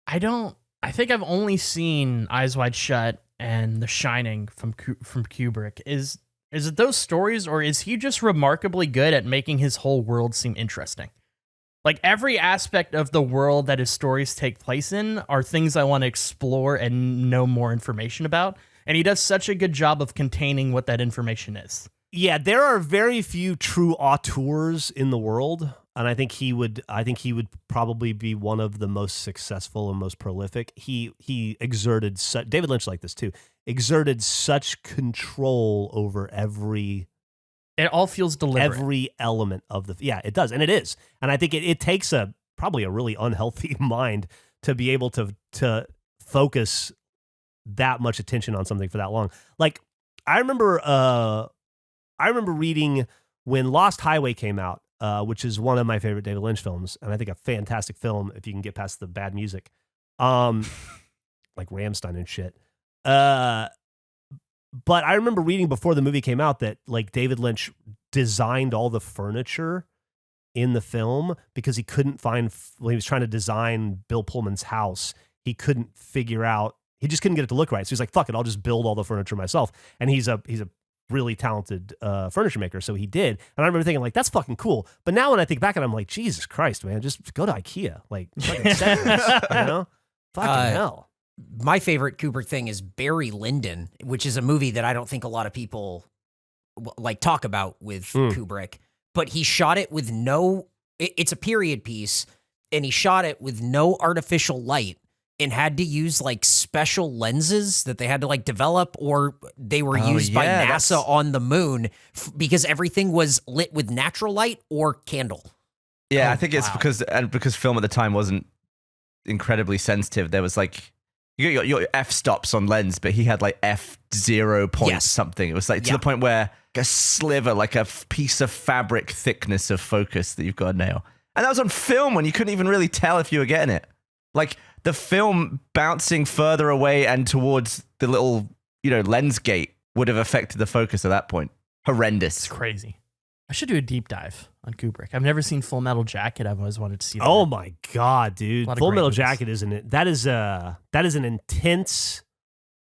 I don't I think I've only seen Eyes Wide Shut and The Shining from Kubrick. Is it those stories, or is he just remarkably good at making his whole world seem interesting? Like, every aspect of the world that his stories take place in are things I want to explore and know more information about. And he does such a good job of containing what that information is. Yeah, there are very few true auteurs in the world, and I think he would probably be one of the most successful and most prolific. He exerted such, David Lynch like this too, exerted such control over every. It all feels deliberate. Every element of it does, and it is, and I think it takes probably a really unhealthy mind to be able to focus that much attention on something for that long. Like, I remember reading when Lost Highway came out, which is one of my favorite David Lynch films, and I think a fantastic film if you can get past the bad music, like Rammstein and shit. But I remember reading before the movie came out that like David Lynch designed all the furniture in the film because he couldn't find, when he was trying to design Bill Pullman's house, he couldn't figure out, he just couldn't get it to look right. So he's like, fuck it, I'll just build all the furniture myself. And he's a really talented furniture maker, so he did. And I remember thinking, like, that's fucking cool. But now when I think back, and I'm like, Jesus Christ, man, just go to IKEA. Like, fucking seconds, you know? Fucking hell. My favorite Kubrick thing is Barry Lyndon, which is a movie that I don't think a lot of people like talk about with Kubrick. But he shot it with it's a period piece, and he shot it with no artificial light and had to use like special lenses that they had to like develop, or they were used by NASA on the moon because everything was lit with natural light or candle. Yeah, I think it's because film at the time wasn't incredibly sensitive. There was like, you got your f-stops on lens, but he had like f0 point something. It was like to the point where a sliver, like a piece of fabric thickness of focus that you've got to nail. And that was on film when you couldn't even really tell if you were getting it. Like the film bouncing further away and towards the little, lens gate would have affected the focus at that point. Horrendous. It's crazy. I should do a deep dive on Kubrick. I've never seen Full Metal Jacket. I've always wanted to see that. Oh my God, dude. Full Metal Jacket, isn't it? That is an intense.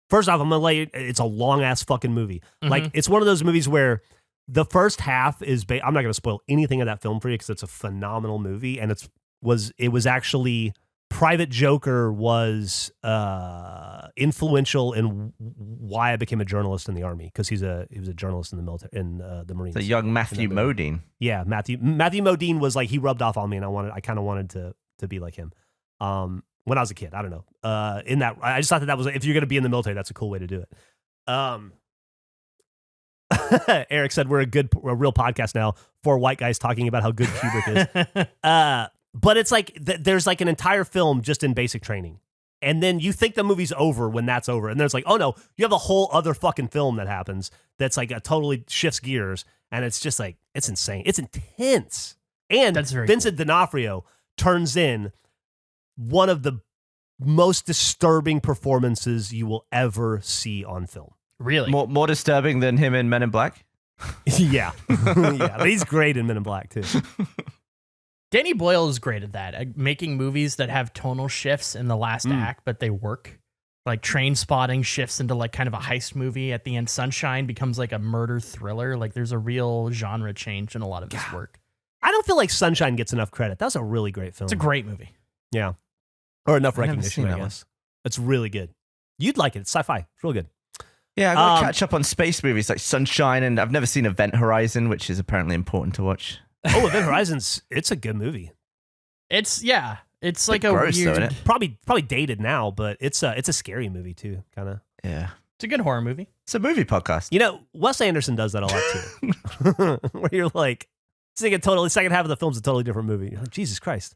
First off, I'm going to let you, it's a long ass fucking movie. Mm-hmm. Like, it's one of those movies where the first half is, I'm not going to spoil anything of that film for you because it's a phenomenal movie. And it was actually, Private Joker was influential in why I became a journalist in the Army, because he was a journalist in the military, in the Marines. The young Matthew Modine. Yeah, Matthew Modine was like, he rubbed off on me, and I kind of wanted to be like him. When I was a kid, I don't know. I just thought that was, if you're going to be in the military, that's a cool way to do it. Eric said we're a real podcast now. 4 white guys talking about how good Kubrick is. But it's like, there's like an entire film just in basic training. And then you think the movie's over when that's over. And there's like, oh no, you have a whole other fucking film that happens that's like, totally shifts gears. And it's just like, it's insane. It's intense. And Vincent D'Onofrio turns in one of the most disturbing performances you will ever see on film. Really? More disturbing than him in Men in Black? Yeah. Yeah. But he's great in Men in Black too. Danny Boyle is great at that, making movies that have tonal shifts in the last act, but they work. Like Train Spotting shifts into like kind of a heist movie at the end. Sunshine becomes like a murder thriller. Like there's a real genre change in a lot of his work. I don't feel like Sunshine gets enough credit. That was a really great film. It's a great movie. Yeah. Or enough recognition, I guess. It's really good. You'd like it. It's sci-fi. It's real good. Yeah, I've got to catch up on space movies like Sunshine, and I've never seen Event Horizon, which is apparently important to watch. Oh, Event Horizon's, it's a good movie. It's like a gross, weird, though, probably dated now, but it's a scary movie too, kind of. Yeah. It's a good horror movie. It's a movie podcast. Wes Anderson does that a lot too. Where you're like, second half of the film's a totally different movie. You're like, Jesus Christ.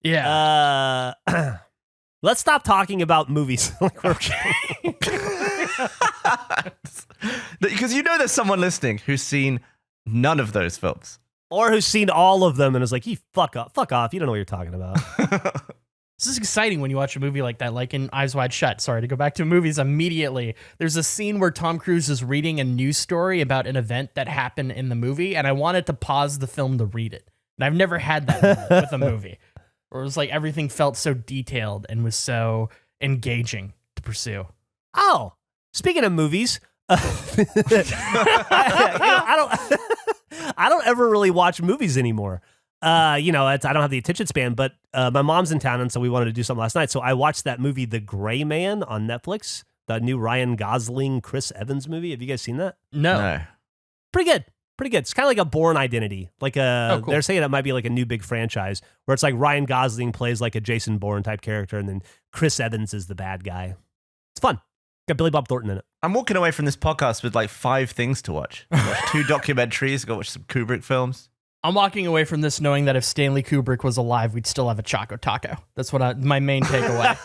Yeah. Let's stop talking about movies. Because there's someone listening who's seen none of those films. Or who's seen all of them and is like, you fuck off. You don't know what you're talking about. This is exciting when you watch a movie like that, like in Eyes Wide Shut. Sorry to go back to movies immediately. There's a scene where Tom Cruise is reading a news story about an event that happened in the movie, and I wanted to pause the film to read it. And I've never had that with a movie. Where it was like everything felt so detailed and was so engaging to pursue. Oh, speaking of movies, I don't ever really watch movies anymore. I don't have the attention span, but my mom's in town, and so we wanted to do something last night. So I watched that movie, The Gray Man, on Netflix, the new Ryan Gosling, Chris Evans movie. Have you guys seen that? No. Pretty good. It's kind of like a Bourne Identity. Like cool. They're saying it might be like a new big franchise where it's like Ryan Gosling plays like a Jason Bourne type character, and then Chris Evans is the bad guy. It's fun. Got Billy Bob Thornton in it. I'm walking away from this podcast with like 5 things to watch. Watch 2 documentaries. Got to watch some Kubrick films. I'm walking away from this knowing that if Stanley Kubrick was alive, we'd still have a Chocotaco. That's what my main takeaway.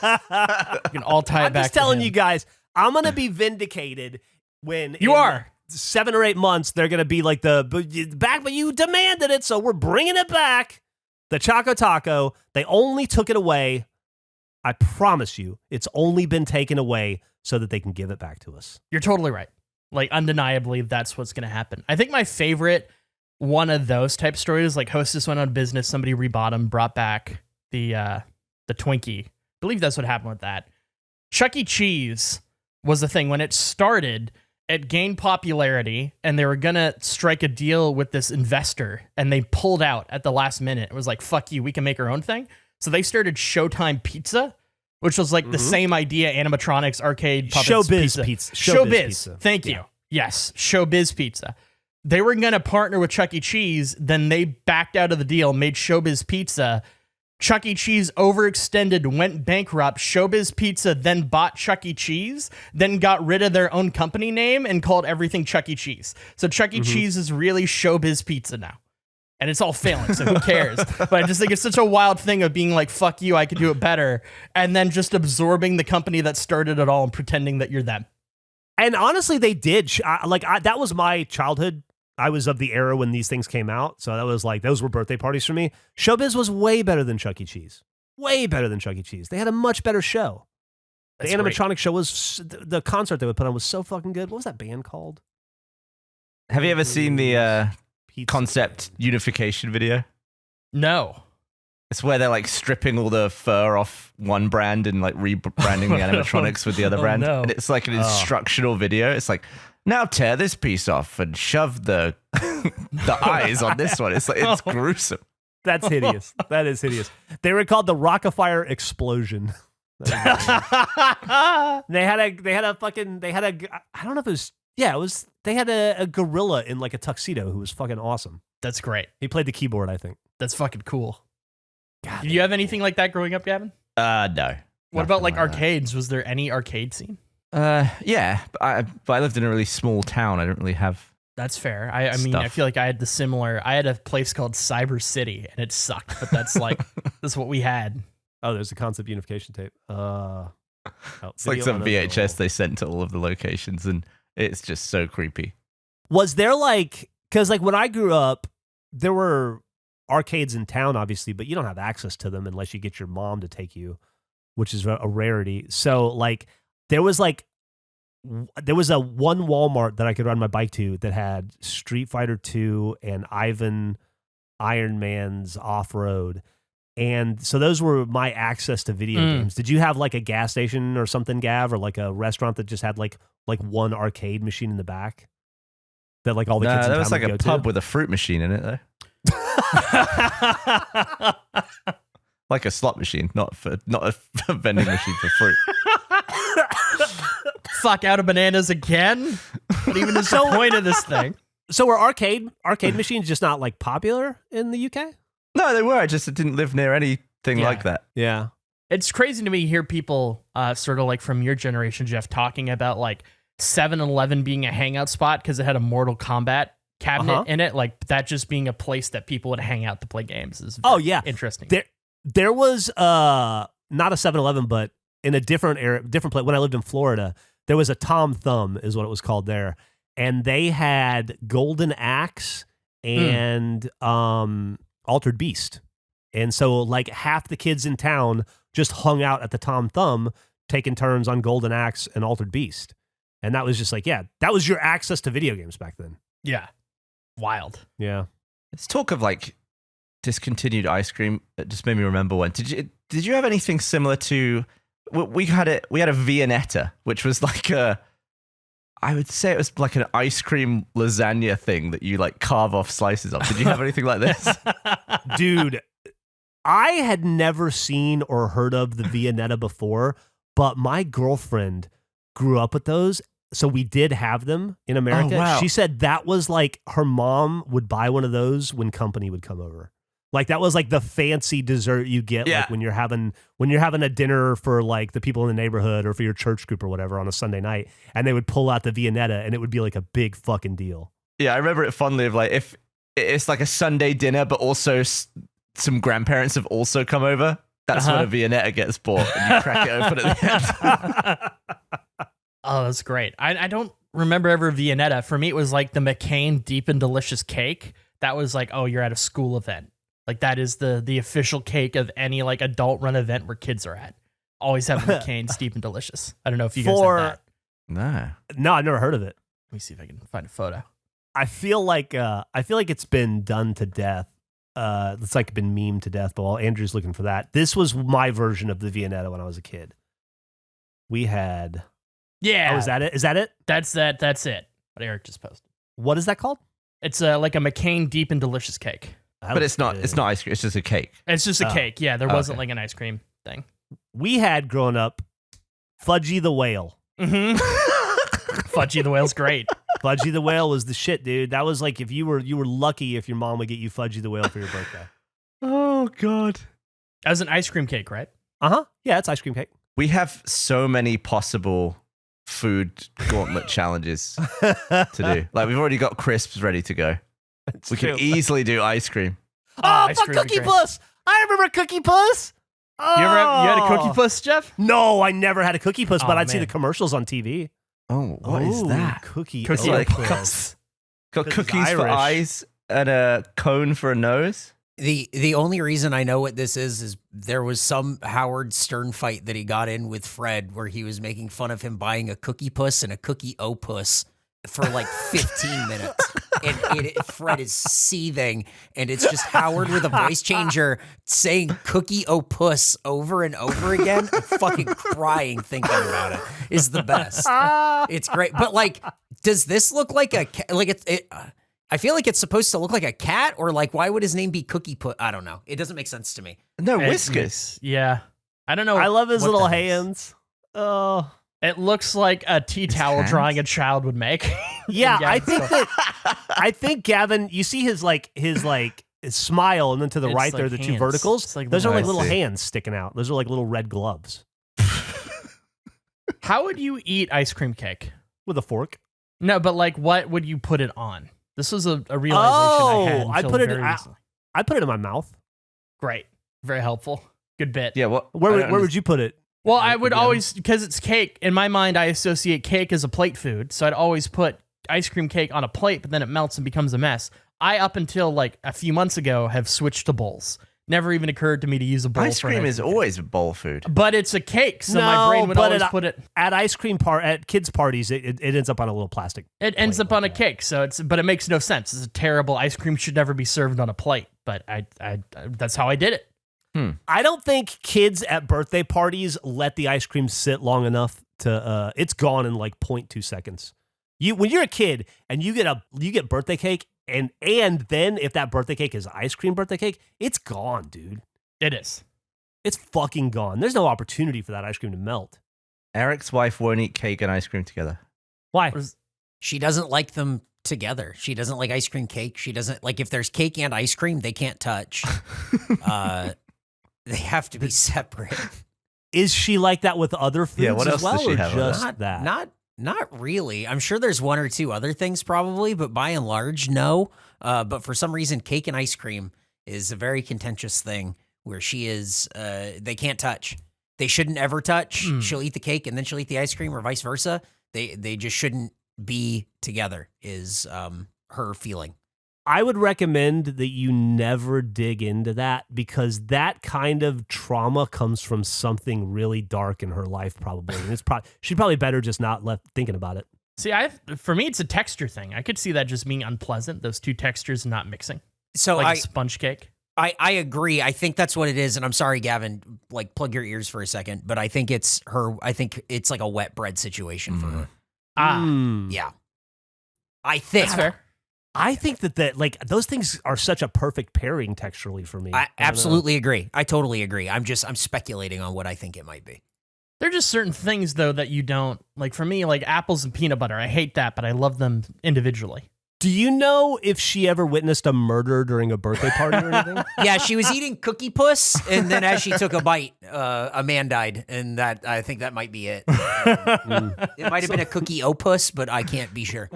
You can all tie it I'm back just to telling him. you guys, I'm going to be vindicated when You are. 7 or 8 months, they're going to be like but you demanded it, so we're bringing it back. The Chocotaco, they only took it away. I promise you, it's only been taken away so that they can give it back to us. You're totally right. Like, undeniably, that's what's going to happen. I think my favorite one of those type stories, like Hostess went out of business, somebody rebought him, brought back the Twinkie. I believe that's what happened with that. Chuck E. Cheese was the thing. When it started, it gained popularity, and they were going to strike a deal with this investor, and they pulled out at the last minute. It was like, fuck you, we can make our own thing. So they started Showtime Pizza, which was like the same idea, animatronics, arcade, puppets, Showbiz Pizza. Showbiz. Pizza. Thank you. Yes, Showbiz Pizza. They were going to partner with Chuck E. Cheese, then they backed out of the deal, made Showbiz Pizza. Chuck E. Cheese overextended, went bankrupt. Showbiz Pizza then bought Chuck E. Cheese, then got rid of their own company name and called everything Chuck E. Cheese. So Chuck E. Cheese is really Showbiz Pizza now. And it's all failing, so who cares? But I just think it's such a wild thing of being like, fuck you, I could do it better. And then just absorbing the company that started it all and pretending that you're them. And honestly, they did. That was my childhood. I was of the era when these things came out. So that was like, those were birthday parties for me. Showbiz was way better than Chuck E. Cheese. Way better than Chuck E. Cheese. They had a much better show. The animatronic show was, the concert they would put on was so fucking good. What was that band called? Have you ever seen the concept unification video? No. It's where they're like stripping all the fur off one brand and like rebranding the animatronics with the other brand. No. And it's like an instructional video. It's like, now tear this piece off and shove the eyes on this one. It's like, it's gruesome. That's hideous. That is hideous. They were called the Rockafire Explosion. They had a gorilla in like a tuxedo who was fucking awesome. That's great. He played the keyboard, I think. That's fucking cool. God, Did you have anything like that growing up, Gavin? No. What about like that. arcades? Was there any arcade scene? Yeah, but I lived in a really small town. I don't really have. That's fair. I mean, I Stuff. feel like I had a place called Cyber City, and it sucked, but that's like, that's what we had. Oh, there's a concept unification tape. It's like some VHS they sent to all of the locations, and it's just so creepy. Was there like, because like when I grew up, there were arcades in town, obviously, but you don't have access to them unless you get your mom to take you, which is a rarity. So like, there was a one Walmart that I could ride my bike to that had Street Fighter 2 and Iron Man's Off-Road. And so those were my access to video games. Did you have like a gas station or something, Gav, or like a restaurant that just had like one arcade machine in the back that like all the kids in town there was like would a go pub to? with a fruit machine in it, though. Like a slot machine, not a vending machine for fruit. Fuck, out of bananas again? What even is the point of this thing? So were arcade machines just not like popular in the UK? No, they were. I just didn't live near anything like that. Yeah. It's crazy to me to hear people sort of like from your generation, Geoff, talking about like 7-Eleven being a hangout spot because it had a Mortal Kombat cabinet in it. Like that just being a place that people would hang out to play games is interesting. There was not a 7-Eleven, but in a different place. When I lived in Florida, there was a Tom Thumb is what it was called there. And they had Golden Axe and Altered Beast. And so like half the kids in town just hung out at the Tom Thumb taking turns on Golden Axe and Altered Beast. And that was just like, yeah, that was your access to video games back then. Yeah. Wild. Yeah. Let's talk of like discontinued ice cream. It just made me remember one. Did you have anything similar to we had a Viennetta, which was like I would say it was like an ice cream lasagna thing that you like carve off slices of. Did you have anything like this? Dude, I had never seen or heard of the Viennetta before, but my girlfriend grew up with those. So we did have them in America. Oh, wow. She said that was like her mom would buy one of those when company would come over. Like that was like the fancy dessert you get like when you're having a dinner for like the people in the neighborhood or for your church group or whatever on a Sunday night, and they would pull out the Viennetta and it would be like a big fucking deal. Yeah, I remember it fondly of like if it's like a Sunday dinner, but also some grandparents have also come over. That's when a Viennetta gets bought and you crack it open at the end. Oh, that's great. I don't remember ever Viennetta. For me, it was like the McCain Deep and Delicious cake. That was like, oh, you're at a school event. Like that is the official cake of any like adult run event where kids are at. Always have McCain's Deep and Delicious. I don't know if you guys have that. No, I've never heard of it. Let me see if I can find a photo. I feel like it's been done to death. It's like been memed to death. But while Andrew's looking for that, this was my version of the Viennetta when I was a kid. We had. Yeah. Oh, is that it? Is that it? That's it. What Eric just posted. What is that called? It's like a McCain Deep and Delicious cake. But it's not ice cream. It's just a cake. It's just a cake. Yeah, there wasn't like an ice cream thing. We had growing up Fudgy the Whale. Mm-hmm. Fudgy the Whale's great. Fudgy the Whale was the shit, dude. That was like if you were lucky if your mom would get you Fudgy the Whale for your birthday. Oh God. That was an ice cream cake, right? Yeah, it's ice cream cake. We have so many possible food gauntlet challenges to do. Like we've already got crisps ready to go. We can easily do ice cream. Oh, fuck Cookie Puss! I remember Cookie Puss. Oh. You had a Cookie Puss, Jeff? No, I never had a Cookie Puss, but I'd see man. the commercials on TV. Oh, what is that? Cookie like Puss. Got cookies for eyes and a cone for a nose. The only reason I know what this is there was some Howard Stern fight that he got in with Fred where he was making fun of him buying a Cookie Puss and a Cookie Opus for like 15 minutes. And Fred is seething, and it's just Howard with a voice changer saying Cookie Opus over and over again. I'm fucking crying thinking about it. Is the best. It's great. But like, does this look like a like I feel like it's supposed to look like a cat, or like why would his name be Cookie Put? I don't know. It doesn't make sense to me. No, whiskers. Yeah. I don't know. I love his little hands. Oh. It looks like a tea towel drawing a child would make. Yeah, I think Gavin, you see his smile, and then to the right there are the two verticals. Like those are like little hands sticking out. Those are like little red gloves. How would you eat ice cream cake? With a fork. No, but like what would you put it on? This was a realization I had. I put it in my mouth. Great. Very helpful. Good bit. Yeah, where would you put it? Well, I would always, because it's cake, in my mind, I associate cake as a plate food. So I'd always put ice cream cake on a plate, but then it melts and becomes a mess. I, up until like a few months ago, have switched to bowls. Never even occurred to me to use a bowl. Ice cream is always a bowl food. But it's a cake, so my brain would always put it... At at kids' parties, it ends up on a little plastic It ends up on a cake, but it makes no sense. It's a terrible... Ice cream should never be served on a plate, but I that's how I did it. I don't think kids at birthday parties let the ice cream sit long enough to it's gone in like 0.2 seconds. When you're a kid and you get birthday cake and then if that birthday cake is ice cream birthday cake, it's gone, dude. It is. It's fucking gone. There's no opportunity for that ice cream to melt. Eric's wife won't eat cake and ice cream together. Why? She doesn't like them together. She doesn't like ice cream cake. She doesn't like if there's cake and ice cream, they can't touch. They have to be separate. Is she like that with other foods what else as well, does she or have just that? Not really. I'm sure there's one or two other things probably, but by and large, no. But for some reason, cake and ice cream is a very contentious thing where she is, they can't touch. They shouldn't ever touch. She'll eat the cake and then she'll eat the ice cream or vice versa. They just shouldn't be together is her feeling. I would recommend that you never dig into that because that kind of trauma comes from something really dark in her life, probably. And she'd probably better just not left thinking about it. See, for me, it's a texture thing. I could see that just being unpleasant. Those two textures not mixing. So like a sponge cake. I agree. I think that's what it is. And I'm sorry, Gavin, like plug your ears for a second, but I think it's her. I think it's like a wet bread situation for her. Yeah. I think. That's fair. I think that like those things are such a perfect pairing texturally for me. I absolutely agree. I totally agree. I'm speculating on what I think it might be. There are just certain things though that you don't like. For me, like apples and peanut butter, I hate that, but I love them individually. Do you know if she ever witnessed a murder during a birthday party or anything? Yeah, she was eating cookie puss, and then as she took a bite, a man died, and that I think that might be it. It might have been a cookie opus, but I can't be sure.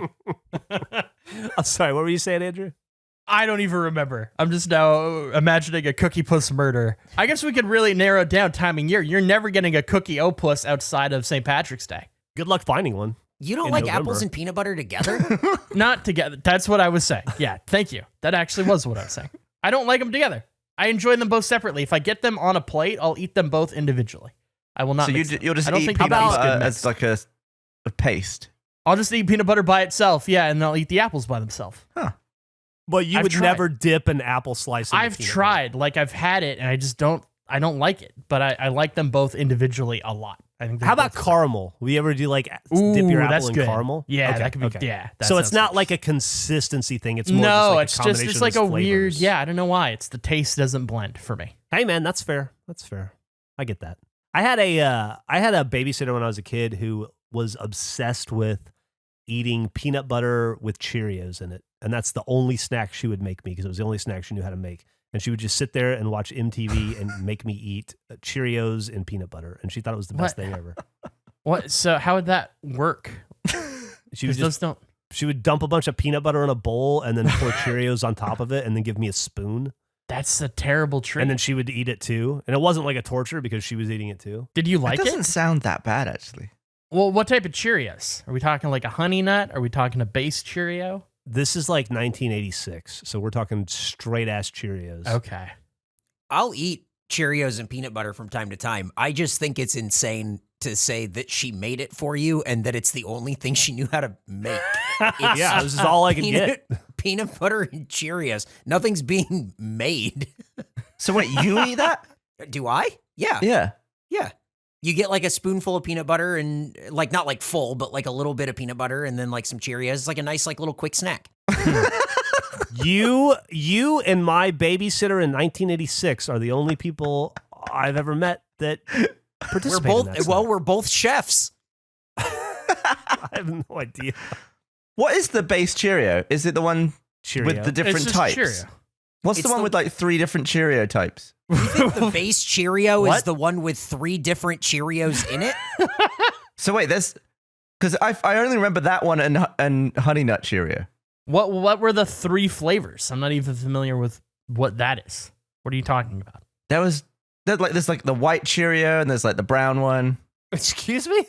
I'm sorry, what were you saying, Andrew? I don't even remember. I'm just now imagining a cookie puss murder. I guess we could really narrow it down timing year. You're never getting a cookie opus outside of St. Patrick's Day. Good luck finding one. You don't like apples and peanut butter together? Not together. That's what I was saying. Yeah, thank you. That actually was what I was saying. I don't like them together. I enjoy them both separately. If I get them on a plate, I'll eat them both individually. I will not. So mix you'll just I don't eat think peanut peanut butter as like a paste. I'll just eat peanut butter by itself. Yeah, and I'll eat the apples by themselves. Huh. But you I've would tried. never dip an apple slice in I've tried. Like I've had it, and I just don't. I don't like it. But I like them both individually a lot. I think. How about caramel? Will you ever do like dip your apple in caramel? Yeah, Okay, that could be. okay. Yeah. that So it's sounds not good. like a consistency thing. It's more No, just like it's like a weird. flavors. Yeah, I don't know why. It's the taste doesn't blend for me. Hey man, that's fair. That's fair. I get that. I had a babysitter when I was a kid who was obsessed with eating peanut butter with Cheerios in it, and that's the only snack she would make me because it was the only snack she knew how to make. And she would just sit there and watch MTV and make me eat Cheerios and peanut butter, and she thought it was the best thing ever. What? So how would that work? She would dump a bunch of peanut butter in a bowl and then pour Cheerios on top of it, and then give me a spoon. That's a terrible treat. And then she would eat it too, and it wasn't like a torture because she was eating it too. Did you like It doesn't it? sound that bad, actually. Well, what type of Cheerios? Are we talking like a honey nut? Are we talking a base Cheerio? This is like 1986, so we're talking straight ass Cheerios. Okay. I'll eat Cheerios and peanut butter from time to time. I just think it's insane to say that she made it for you and that it's the only thing she knew how to make. It's Yeah, this is all I can get. Peanut butter and Cheerios. Nothing's being made. So wait, you eat that? Do I? Yeah. Yeah. Yeah. You get like a spoonful of peanut butter and like not like full, but like a little bit of peanut butter and then like some Cheerios. It's like a nice like little quick snack. You and my babysitter in 1986 are the only people I've ever met that participate in that snack. We're both chefs. I have no idea. What is the base Cheerio? Is it the one Cheerio. with the different It's just types? Cheerio. What's It's the one the- with like 3 different Cheerio types? You think the base Cheerio is What? the one with 3 different Cheerios in it? So wait, because I only remember that one and Honey Nut Cheerio. What were the 3 flavors? I'm not even familiar with what that is. What are you talking about? There's like the white Cheerio and there's like the brown one. Excuse me?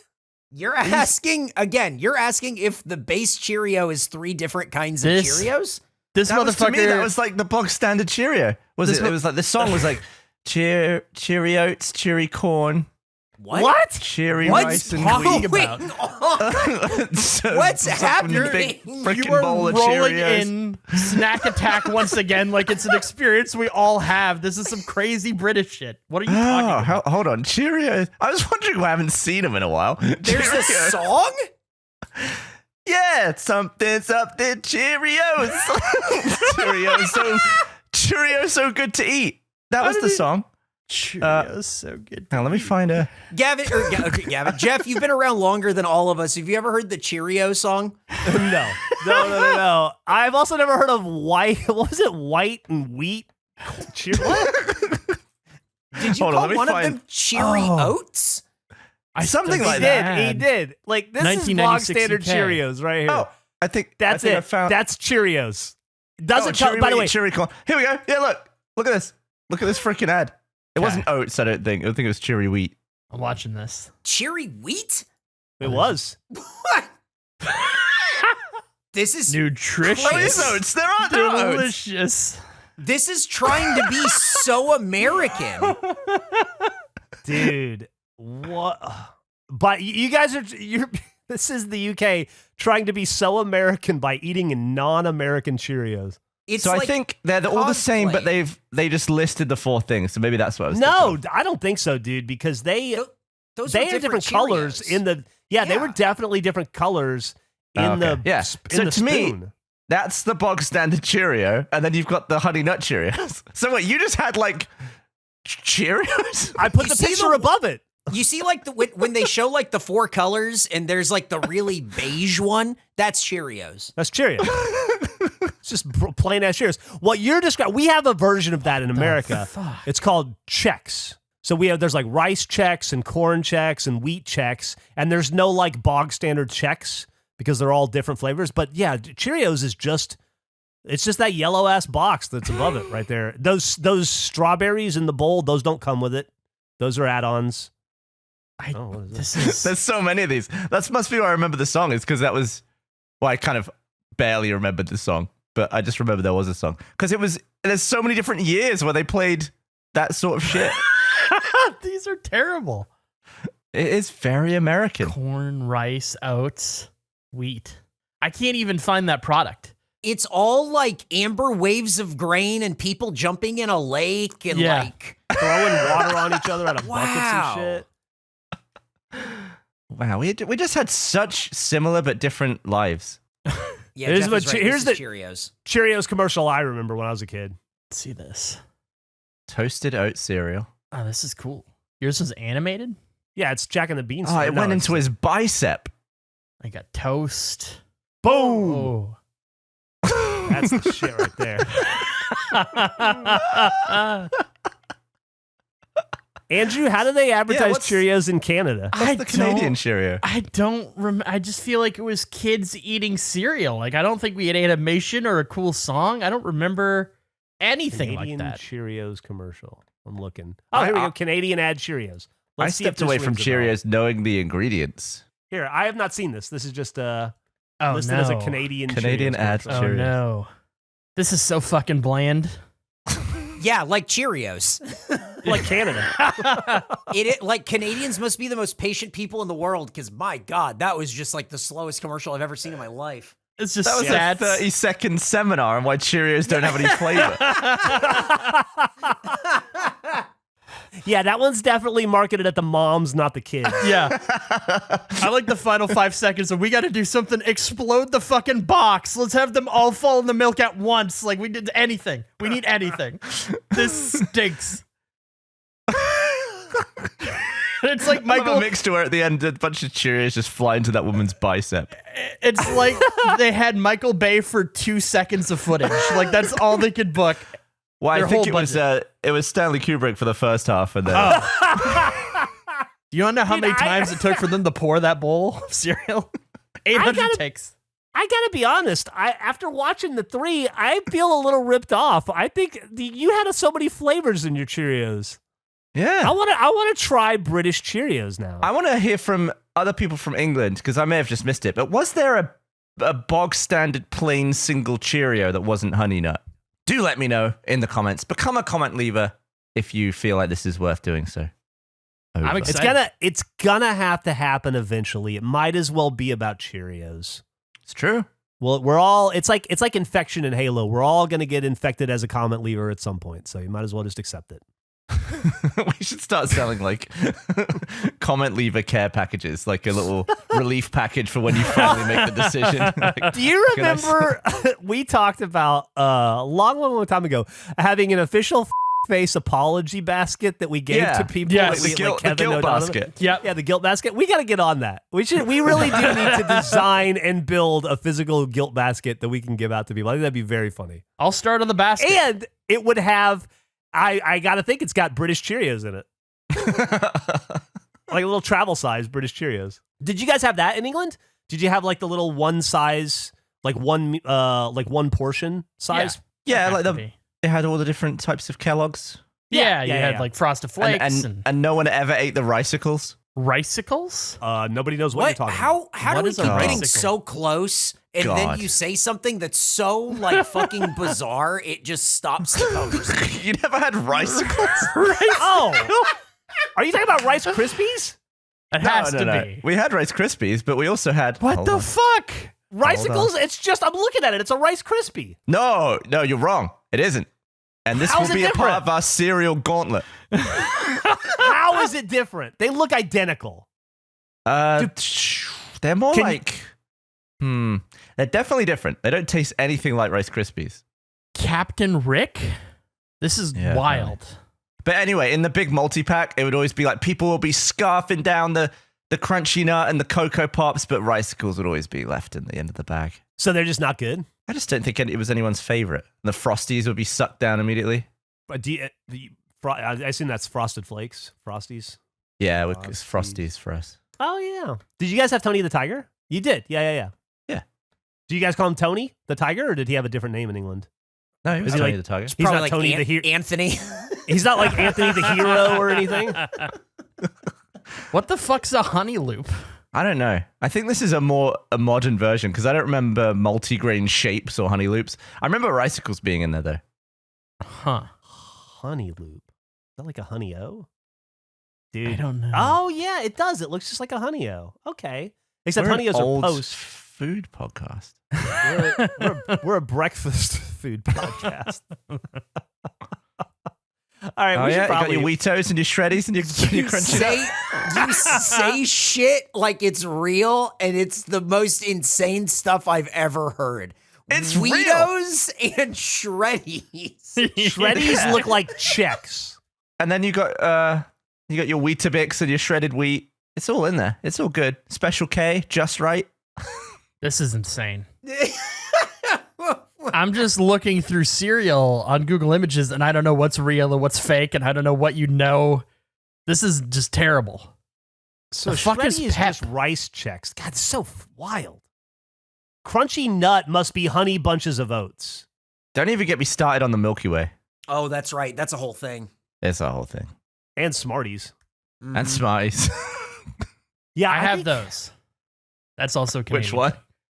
You're asking if the base Cheerio is 3 different kinds of This- Cheerios? This That was, to me, that motherfucker. was like the bog standard Cheerio. It was like the song was like Cheery Oats, Cheery Corn, What? Cheery What's Rice and talking Wheat. about? What's happening? Freaking You are bowl of rolling Cheerios. in snack attack once again like it's an experience we all have. This is some crazy British shit. What are you talking Oh, about? hold on, Cheerios. I was wondering why I haven't seen them in a while. There's a Cheerios. song? Yeah, something Cheerios. Cheerios so good to eat. That was the song. Cheerios, so good. Now let me find a. Gavin, Jeff, you've been around longer than all of us. Have you ever heard the Cheerio song? No. I've also never heard of white. What was it? White and wheat? What? Did you Hold on, call let me one of find- them Cheery Oats? Something That's like He that. did. He did. Like this is bog 1996 standard UK. Cheerios right here. Oh, I think That's I it. found. That's Cheerios. Doesn't Cherry tell. By the wheat, way, Cherry corn. Here we go. Yeah, look at this. Look at this freaking ad. It wasn't oats. I don't think. I think it was cherry wheat. I'm watching this. Cherry wheat? it was. What? This is Nutritious. Oh, it is oats. There are oats. Delicious. this is trying to be so American. Dude, what? But you guys are. This is the UK trying to be so American by eating non-American Cheerios. It's So like I think they're all the same, but cosplay. they just listed the 4 things. So maybe that's what I was No, thinking. I don't think so, dude, because they Those they were had different Cheerios. colors in the they were Yeah. definitely different colors in Okay. the Yeah. in So the to me, spoon. That's the bog standard Cheerio, and then you've got the Honey Nut Cheerios. So what, you just had like Cheerios? I put You the see picture the- above it. You see, like when they show like the 4 colors, and there's like the really beige one. That's Cheerios. That's Cheerios. It's just plain ass Cheerios. What you're describing, we have a version of that in America. It's called Chex. So there's like rice Chex and corn Chex and wheat Chex, and there's no like bog standard Chex because they're all different flavors. But yeah, Cheerios is just that yellow ass box that's above it right there. Those strawberries in the bowl, those don't come with it. Those are add-ons. What is This is There's so many of these. That must be why I remember the song. It's because that was, well, I kind of barely remembered the song, but I just remember there was a song. Because there's so many different years where they played that sort of shit. these are terrible. It is very American. Corn, rice, oats, wheat. I can't even find that product. It's all like amber waves of grain and people jumping in a lake and Yeah. like Throwing water on each other out of buckets Wow. and shit. Wow, we just had such similar but different lives. yeah. Here's Jeff what is right. here's This the- is Cheerios. Cheerios commercial I remember when I was a kid. Let's see this. Toasted oat cereal. Oh, this is cool. Yours was animated? Yeah, it's Jack and the Beanstalk. Oh, it No, went it's- into his bicep. I got toast. Boom. Oh. That's the shit right there. Andrew, how do they advertise what's- Cheerios in Canada? What's the Canadian Cheerio? I don't I just feel like it was kids eating cereal. Like, I don't think we had animation or a cool song. I don't remember anything Canadian like that. Cheerios commercial. I'm looking. Oh, here we go. Canadian ad Cheerios. I Let's see if stepped this away from rings a bell. Cheerios knowing the ingredients. Here, I have not seen this. This is just Oh, listed no. as a Canadian Canadian Cheerios ad commercial. Oh, Cheerios. no. This is so fucking bland. Yeah, like Cheerios. Like Canada. Like Canadians must be the most patient people in the world because my God, that was just like the slowest commercial I've ever seen in my life. It's just That was sad. a 30-second seminar on why Cheerios don't have any flavor. Yeah, that one's definitely marketed at the moms, not the kids. Yeah. I like the final 5 seconds of we got to do something, explode the fucking box. Let's have them all fall in the milk at once. Like, we did anything. We need anything. This stinks. It's like Michael Michael. mixed to where at the end a bunch of Cheerios just fly into that woman's bicep. It's like they had Michael Bay for 2 seconds of footage. Like, that's all they could book. Well, Their I think whole it was Stanley Kubrick for the first half, and then Do you want to know how Dude, many times it took for them to pour that bowl of cereal? 800 gotta- takes. I gotta be honest. After watching the 3, I feel a little ripped off. I think you had so many flavors in your Cheerios. yeah. I want to try British Cheerios now. I want to hear from other people from England because I may have just missed it. But was there a bog standard plain single Cheerio that wasn't Honey Nut? Do let me know in the comments. Become a comment leaver if you feel like this is worth doing so. Over. I'm excited. It's gonna have to happen eventually. It might as well be about Cheerios. It's true. Well, it's like infection in Halo. We're all gonna get infected as a comment leaver at some point, so you might as well just accept it. We should start selling like comment leaver care packages, like a little relief package for when you finally make the decision. Like, Do you can I remember we talked about a long time ago having an official face apology basket that we gave Yeah. to people? Yes. that we, the guilt Kevin O'Donovan? basket. Yep. Yeah, the guilt basket. We got to get on that. We really do need to design and build a physical guilt basket that we can give out to people. I think that'd be very funny. I'll start on the basket. And it would have, I got to think it's got British Cheerios in it. Like a little travel size British Cheerios. Did you guys have that in England? Did you have like the little one size, like one portion size? Yeah, like Have to be. it had all the different types of Kellogg's. Yeah, you had yeah. like Frosted Flakes and, And no one ever ate the ricicles. Ricicles. Nobody knows what you're talking about. How What do we is a keep getting ricicle? so close and God. then you say something that's so like fucking bizarre it just stops the conversation? You never had ricicles? Oh, are you talking about Rice Krispies? It has to be. We had Rice Krispies, but we also had. What hold the on. fuck? Ricicles? It's just, I'm looking at it. It's a Rice Krispie. No, you're wrong. It isn't. And this How's will it be a part different? of our cereal gauntlet. How is it different? They look identical. They're more like... They're definitely different. They don't taste anything like Rice Krispies. Captain Rick? This is wild. But anyway, in the big multi-pack, it would always be like people will be scarfing down the crunchy nut and the Cocoa Pops, but Ricicles would always be left in the end of the bag. So they're just not good? I just don't think it was anyone's favorite. The Frosties would be sucked down immediately. But I assume that's Frosted Flakes, Frosties. Yeah, it's Frosties for us. Oh, yeah. Did you guys have Tony the Tiger? You did. Yeah. Yeah. Do you guys call him Tony the Tiger, or did he have a different name in England? No, he was he Tony like- the Tiger. It's He's probably not like Tony the hero. Anthony. He's not like Anthony the Hero or anything. What the fuck's a honey loop? I don't know. I think this is a modern version because I don't remember multigrain shapes or honey loops. I remember Ricicles being in there though. Huh. Honey Loop. Is that like a Honey-O? Dude. I don't know. Oh, yeah, it does. It looks just like a Honey-O. Okay. Except We're an Honey-O's old are post. food podcast. We're a breakfast food podcast. All right, we should You probably... got your Weetos and your Shreddies and your crunchy nut. You say shit like it's real, and it's the most insane stuff I've ever heard. It's real. Weetos and Shreddies. Shreddies look like checks. And then you got your Weetabix and your shredded wheat. It's all in there. It's all good. Special K, just right. This is insane. I'm just looking through cereal on Google Images, and I don't know what's real and what's fake, and I don't know what you know. This is just terrible. So The fuck is Shreddy is Pep? just rice checks. God, it's so wild. Crunchy Nut must be honey bunches of oats. Don't even get me started on the Milky Way. Oh, that's right. That's a whole thing. It's a whole thing. And Smarties. And Smarties. Yeah, I have think- those. That's also Canadian. Which one?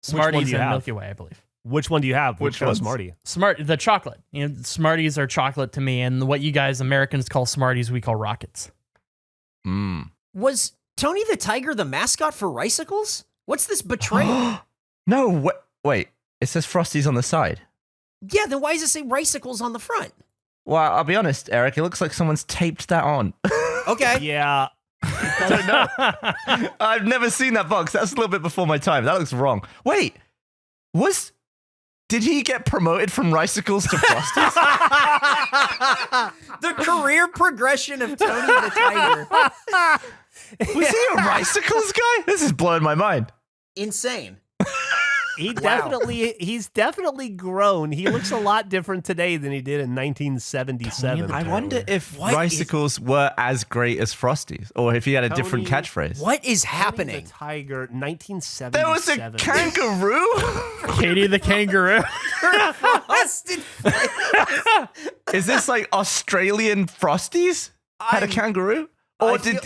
Smarties do you and have? Milky Way, I believe. Which one do you have? Which one one's? Smartie? The chocolate. You know, Smarties are chocolate to me, and what you guys Americans call Smarties, we call Rockets. Was Tony the Tiger the mascot for Ricicles? What's this betrayal? No, wait. It says Frosties on the side. Yeah, then why does it say Ricicles on the front? Well, I'll be honest, Eric. It looks like someone's taped that on. Okay. Yeah. I don't know. I've never seen that box. That's a little bit before my time. That looks wrong. Wait, did he get promoted from Ricicles to Frosties? The career progression of Tony the Tiger. Was he a Ricicles guy? This is blowing my mind. Insane. He's definitely grown. He looks a lot different today than he did in 1977. I wonder if What Ricicles were as great as Frosties, or if he had a different Tony- catchphrase. What is Tony happening? the Tiger, 1977. There was a kangaroo? Katie the kangaroo. Frosted Flakes. Is this like Australian Frosties had a kangaroo? Or I feel-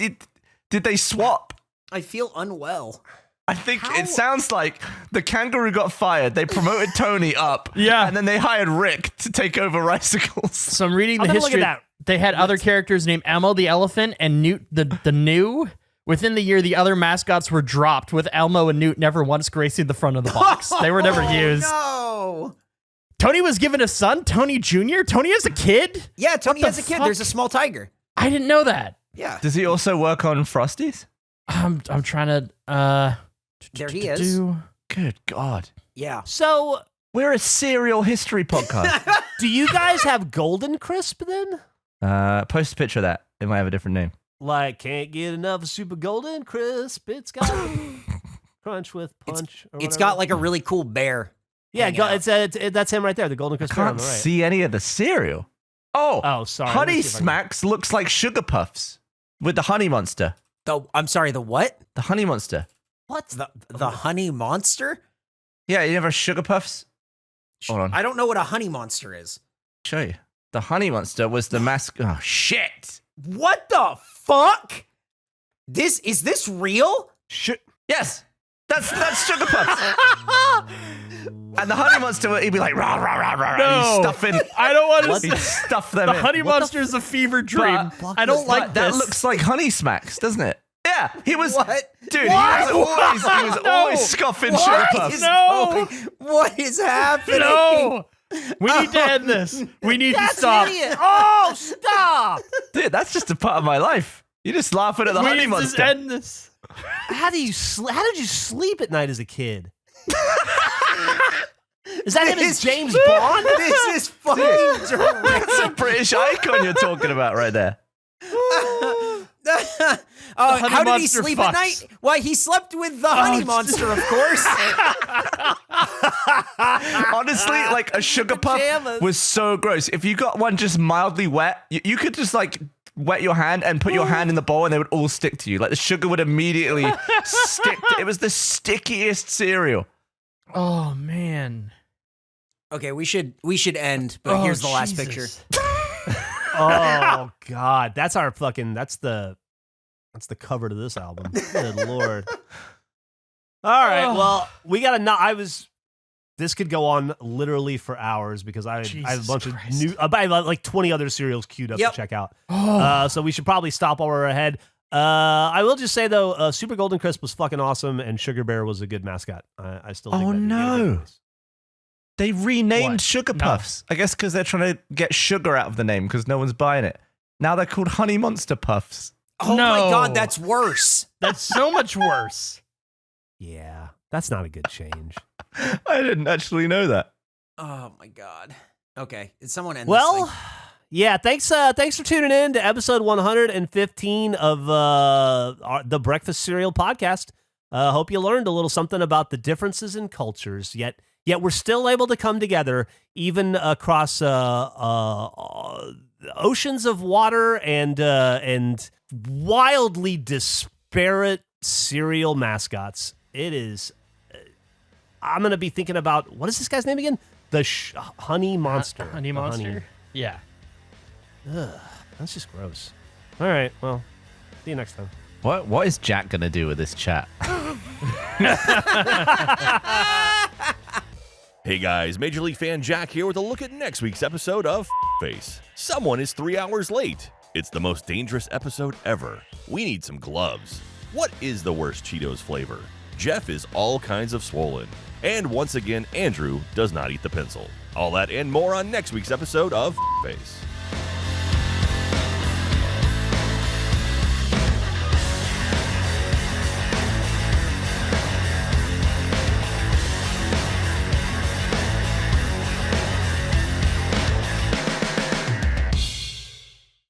did they swap? I feel unwell. I think it sounds like the kangaroo got fired. They promoted Tony up. Yeah. And then they hired Rick to take over Ricicles. So I'm reading the I'm gonna look history. at that. They had other characters named Elmo the elephant and Newt the new. Within the year, the other mascots were dropped, with Elmo and Newt never once gracing the front of the box. They were never used. No. Tony was given a son, Tony Jr. Tony has a kid? Yeah, Tony What has the a kid. fuck? There's a small tiger. I didn't know that. Yeah. Does he also work on Frosties? I'm trying to There he is. Good God. Yeah. So, We're a serial history podcast. do you guys have Golden Crisp then? Post a picture of that. It might have a different name. Like, can't get enough of Super Golden Crisp. It's got crunch with punch. It's got like a really cool bear. yeah. hanging out. That's him right there. The Golden I Crisp bear on can't the right. see any of the cereal. Oh, sorry. Let Honey me see if I can- Smacks looks like Sugar Puffs with the Honey Monster. I'm sorry, the what? The Honey Monster. What? The honey monster? Yeah, you never have Sugar Puffs? Hold on. I don't know what a honey monster is. Show you. The Honey Monster was the mask. Oh, shit. What the fuck? Is this real? Yes. That's Sugar Puffs. And the Honey Monster, he'd be like, rah, rah, rah, rah, rah. No. He'd stuff in. I don't want He'd to. stuff them The in. Honey Monster is a fever dream. But- I don't like That this. looks like Honey Smacks, doesn't it? Yeah. Yeah, he was. What? Dude, he was always scoffing sugar puffs. No. What is happening? No. We need to end this. We need to stop. Oh, stop! Dude, that's just a part of my life. You're just laughing at the We honey need to monster. end this. How did you sleep at night as a kid? Is that him as James Bond? This is fucking That's a terrific. British icon you're talking about right there. Honey How did he Monster sleep fucks. at night? Why, he slept with the honey monster, of course. Honestly, like a sugar puff Pajamas. was so gross. If you got one just mildly wet, you could just like wet your hand and put your hand in the bowl and they would all stick to you. Like the sugar would immediately stick. It was the stickiest cereal. Oh man. Okay, we should end, but here's the last picture. Oh God, that's the cover to this album. Good Lord. All right, well, we gotta this could go on literally for hours because I have a bunch of new, I have like 20 other cereals queued up to check out. So we should probably stop while we're ahead. I will just say though, Super Golden Crisp was fucking awesome, and Sugar Bear was a good mascot. I still think Oh, that'd be a no. good place. They renamed What? Sugar No. Puffs. I guess because they're trying to get sugar out of the name because no one's buying it. Now they're called Honey Monster Puffs. Oh No. my God, that's worse. That's so much worse. Yeah, that's not a good change. I didn't actually know that. Oh my God. Okay, did someone end Well, this thing? yeah, thanks for tuning in to episode 115 of the Breakfast Cereal Podcast. Hope you learned a little something about the differences in cultures, yet we're still able to come together even across oceans of water and wildly disparate cereal mascots. It is. I'm gonna be thinking about, what is this guy's name again? The Honey Monster. Honey The Monster? Yeah. Ugh, that's just gross. All right, well, see you next time. What is Jack gonna do with this chat? Hey guys, Major League fan Jack here with a look at next week's episode of Face. Someone is 3 hours late. It's the most dangerous episode ever. We need some gloves. What is the worst Cheetos flavor? Geoff is all kinds of swollen. And once again, Andrew does not eat the pencil. All that and more on next week's episode of Face.